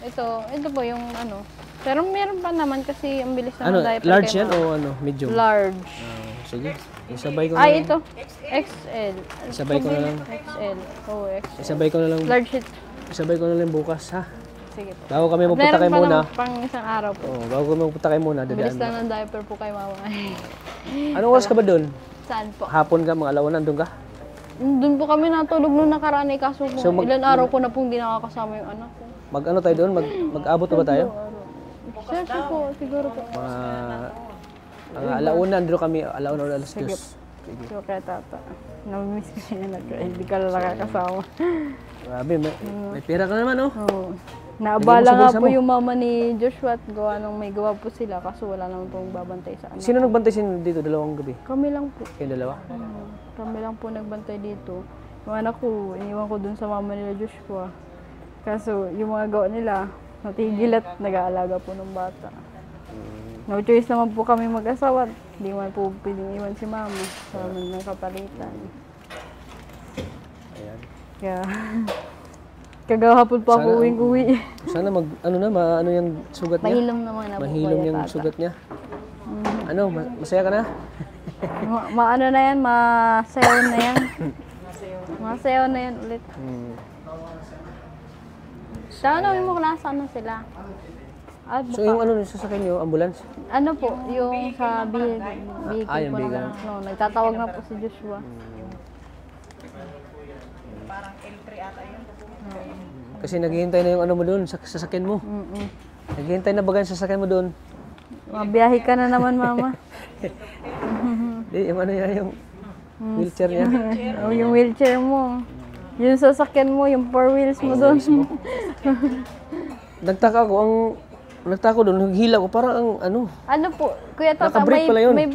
Ito po yung Pero meron pa naman kasi ang bilis na ng diaper. Large kay yan mama. o medium? Large. Sige, isabay ko na lang. Ito. XL. Isabay ko na lang. XL. Oh, XL. Isabay ko na lang. Large sheet. Isabay ko na lang bukas, ha? Sige po. Bago kami magpunta Meron kayo pa muna. ng pang isang araw po. Oo, bago kami magpunta kayo muna, Bilis dadaan. lang ng diaper po kay mama. Anong oras ka ba doon? Saan po? Hapon ka, mga alauna, doon ka? Doon po kami natulog nung nakaraan kaso po. So, Ilan araw ko na pong di nakakasama yung anak ko. Mag-ano tayo doon? Mag-abot na ba tayo? Sir, po, siguro po. Mga alauna, andro kami, alauna o alas 2. So, kaya tata. Namimiss ko siya na hindi ka lang nakakasama. Grabe, may pera ka naman, oh. Oo. Naabala nga bulsa po mo. yung mama ni Joshua at may gawa po sila kaso wala naman pong babantay sa anak. Sino nagbantay dito dalawang gabi? Kami lang po. Kayong dalawa? Kami lang po nagbantay dito. Yung anak ko, iniwan ko dun sa mama nila Joshua. Kaso yung mga gawa nila, natigil at nag-aalaga po ng bata. No choice naman po kami mag-asawa. Hindi man po pwedeng iwan si mama sa ng kapalitan. Ayan. Kaya, kagahapon pa ako uwing-uwi. Sana ano yung sugat niya? Mahilom naman na po Mahilom kuya yung tata. sugat niya. Masaya ka na? Maano na yan, masayaw na yan. Masayaw na yan ulit. Sana mo nasaan na sila. At So yung sasakyan niyo, ambulance? ano po, yung sa vehicle yung po vehicle. nagtatawag na po si Joshua. Kasi naghihintay na yung mo doon, sasakyan mo. Naghihintay na baga yung sasakyan mo doon. Mabiyahe ka na naman, mama. Yung yung wheelchair niya. O, yung wheelchair mo. Yung sasakyan mo, yung 4 wheels mo doon. Nagtaka ko doon, naghila ko, parang ang Ano po, Kuya Tata, Naka-brake pala yun. may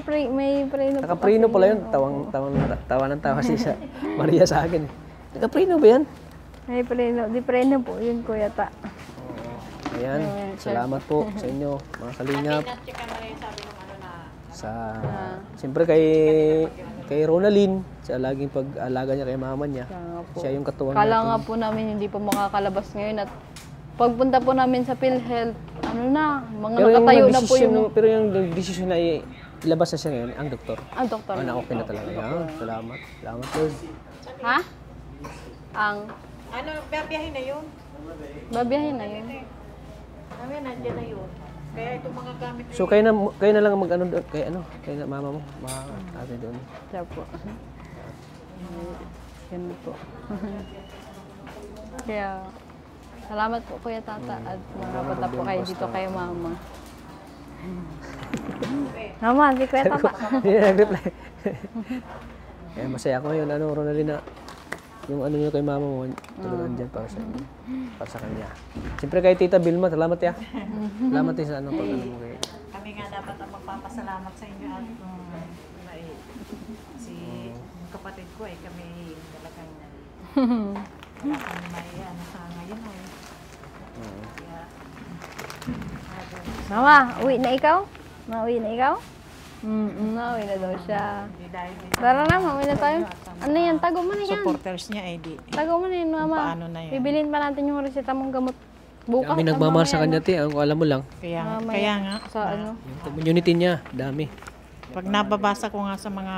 preno po. nakapreno pala yun. Tawa ng tawa si Maria sa akin. Nakapreno ba yan? May preno, di preno po, yun Kuya Ta. Ayan, salamat po sa inyo, mga kalingap. Siyempre kay Ronaldin, sa laging pag-alaga niya kay mama niya. Siya yung katuwang Kala natin. nga po namin hindi po makakalabas ngayon at pagpunta po namin sa PhilHealth, mga nakatayo na po yung... Pero yung decision na ilabas na siya ngayon, ang doktor. Ang doktor. Na okay na talaga. Yan, salamat. Salamat, Lord. Ha? Babiyahin na yun. Babiyahin na yun. Kami nandiyan na yun. Kaya itong mga gamit So kayo na lang mag-ano doon, kay na mama mo, ate doon. Siya po. Yan po. Kaya, salamat po Kuya Tata at makapunta po kayo dito kay Mama. Mama, si Kuya Tata. Hindi na nag-reply. Kaya masaya ako ngayon, Ronaldin, na yung ano nyo kay mama mo, talagang andyan para sa inyo. Para sa kanya. Siyempre kay Tita Vilma, salamat ya. Salamat din sa ano pag ano mo kay. Kami nga dapat ang magpapasalamat sa inyo at si kapatid ko kami talagang wala kami may ano sa ngayon Kaya, Mama, uwi na ikaw? Mauwi na ikaw? Nauwi na daw siya. hindi dahil Tara na, mauwi na tayo. Ano yan? Tago mo na yan. supporters niya di Tago mo na yan, mama. paano na yan. Bibilin pa natin yung reseta mong gamot. Bukas. Kami o nagmamahal sa mamaya kanya, te. Ang alam mo lang. Mamaya. Kaya nga Sa ano? Yung community niya, dami. pag nababasa ko nga sa mga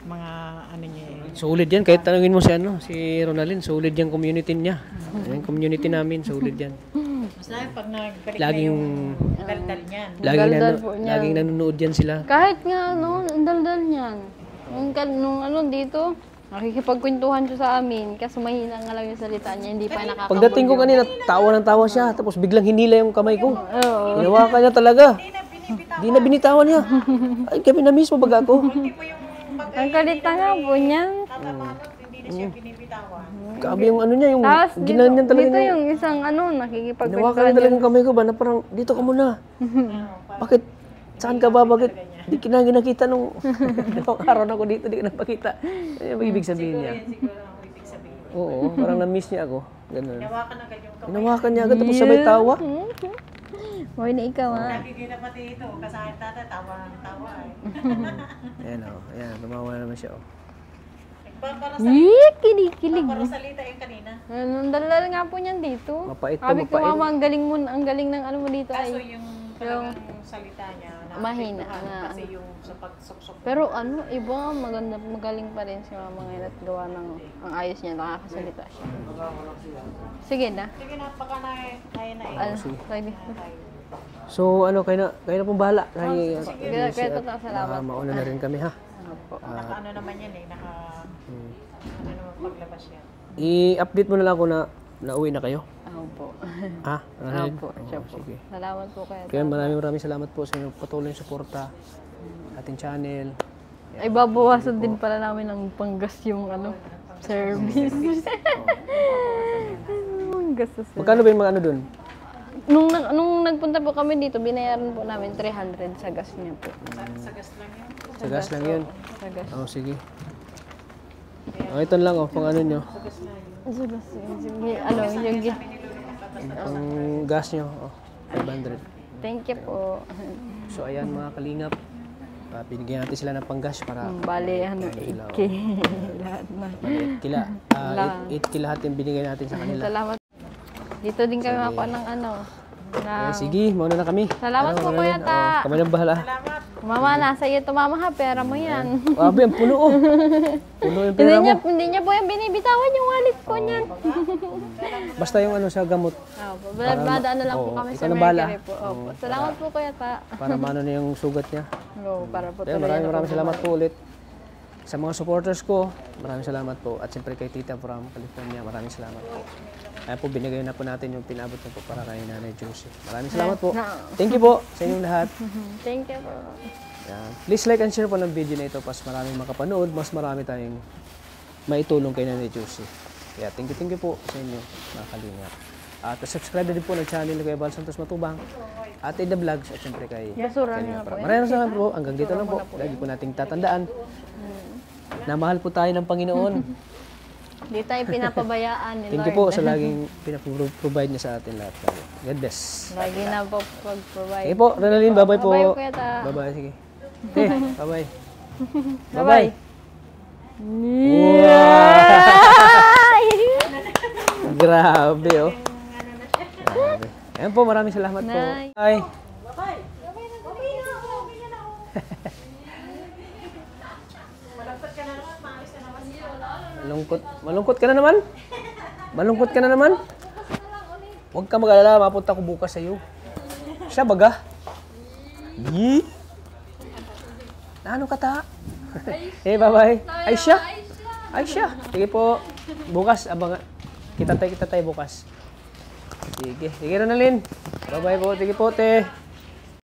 mga ano niya Solid yan. Kahit tanungin mo si ano, si Ronaldin, solid yung community niya. Yung community namin, solid yan. basta pag nagbalik Laging, daldal niyan Daldal po niya. laging nanonood yan sila. Kahit nga, no, ang daldal niyan. Nung ano dito, nakikipagkwentuhan siya sa amin. Kaso mahina nga lang yung salita niya, hindi pa nakakabog. Pagdating ko kanina, tawa ng tawa siya. Tapos biglang hinila yung kamay ko. Oo. Hinawakan niya talaga. Di na binitawan niya. Ay, kami na mismo baga ako. Ang kalita nga po niyan. hindi na siya binibitawan Grabe yung ano niya, yung Tapos ginanyan talaga dito niya. yung isang ano, Hinawakan nakikipagkwentuhan niya talaga yung kamay ko ba na parang, dito ka muna. Bakit? Saan ka ba? Bakit? Di kinakita nung dalawang araw na ako dito, di ka napakita. Ano yung ibig sabihin niya? siguro ang ibig sabihin Oo, parang na-miss niya ako. Ganun. hawakan agad yung kamay Hinawakan niya agad, tapos sabay tawa. Hoy na ikaw ha. nagiging pati ito kasama tatay tawa ng tawa Ayan o, ayan, tumawa naman siya o. Kinikilig. Rosalita yung kanina Anong dalal nga po niyan dito. Mapait to, Sabi ko, mapait. mama, ang galing mo, ang galing ng ano mo dito kaso ay. yung talagang salita niya Mahina naapektuhan na. kasi yung sa pagsuksok Pero ano, iba, maganda, magaling pa rin si mama ngayon at gawa ng ang ayos niya, nakakasalita siya. Sige na. sige na baka na Ano, sige. So ano, kayo na pong bahala. Kaya totoo, salamat. Mauna na rin kami ha. naka ano naman yan naka ano naman paglabas yan I-update mo na lang ako na nauwi na kayo. Ako po. Ha? Ano Opo, siya po. Sige. Salamat po kayo. Kaya maraming salamat po sa inyong patuloy na suporta. Ating channel. Ay, babawasan din pala namin ng panggas yung ano, service. Ang gastos. Magkano ba yung mga ano dun? Nung nagpunta po kami dito, binayaran po namin 300 sa gas niya po. Sa gas lang yun. Sa gas. Oh, sige. Ito lang oh, pang ano nyo. Sa gas. Sige, ano, yung Ang gas nyo. Oh, 500. thank you po. So ayan mga kalingap. Binigyan natin sila ng panggas para Bale, ano, 8K. Lahat na. 8 kila. 8 kila lahat yung binigay natin sa kanila. Salamat. Dito din kami makuha ng ano. Kaya sige, mauna na kami. Salamat po, Kuya Ta. Kami nang bahala. Mama, nasa iyo to mama ha, pera mo yan. Grabe, ang puno oh. Puno yung pera mo. Hindi niya po yan binibitawan yung wallet ko niyan. Basta yung ano sa gamot. Opo, madaan na lang po Oo, kami ikaw sa na bahala. Mercury po. Opo. Salamat po Kuya Ta. Para maano na yung sugat niya. Oo, para po Kaya tuloy maraming salamat po ulit. Sa mga supporters ko, maraming salamat po. At siyempre kay Tita from California, maraming salamat po. Kaya po binigay na po natin yung pinabot niyo po para kay Nanay Josie. Maraming salamat po. Thank you po sa inyong lahat. Thank you po. Yan. Please like and share po ng video na ito para maraming makapanood, mas marami tayong maitulong kay Nanay Josie. Kaya thank you po sa inyo, mga kalingap. At subscribe na din po ng channel ni Kuya Bal Santos Matubang at The Vlogs at siyempre kay Basura na po. Maraming salamat po. Hanggang dito lang po. Lagi po nating tatandaan na mahal po tayo ng Panginoon. Hindi tayo pinapabayaan ni Thank you po sa laging pinaprovide niya sa atin lahat. God bless. Lagi na po pag-provide. Sige po, Ronaldin, bye-bye po. Bye-bye, Kuya Ta. Bye-bye, sige. Okay, bye-bye. Bye-bye. Grabe, oh. Grabe. Ayan po, maraming salamat po. Bye. Bye. Malungkot ka na naman? Malungkot ka na naman? Huwag ka mag-alala, mapunta ko bukas sa iyo. Siya baga? Yee? Ano ka ta? Eh, bye-bye. Ay siya? Ay siya. Sige po. Bukas, abang. Kita tayo bukas. Sige. Sige, Ronaldin. Bye-bye po. Sige po, te.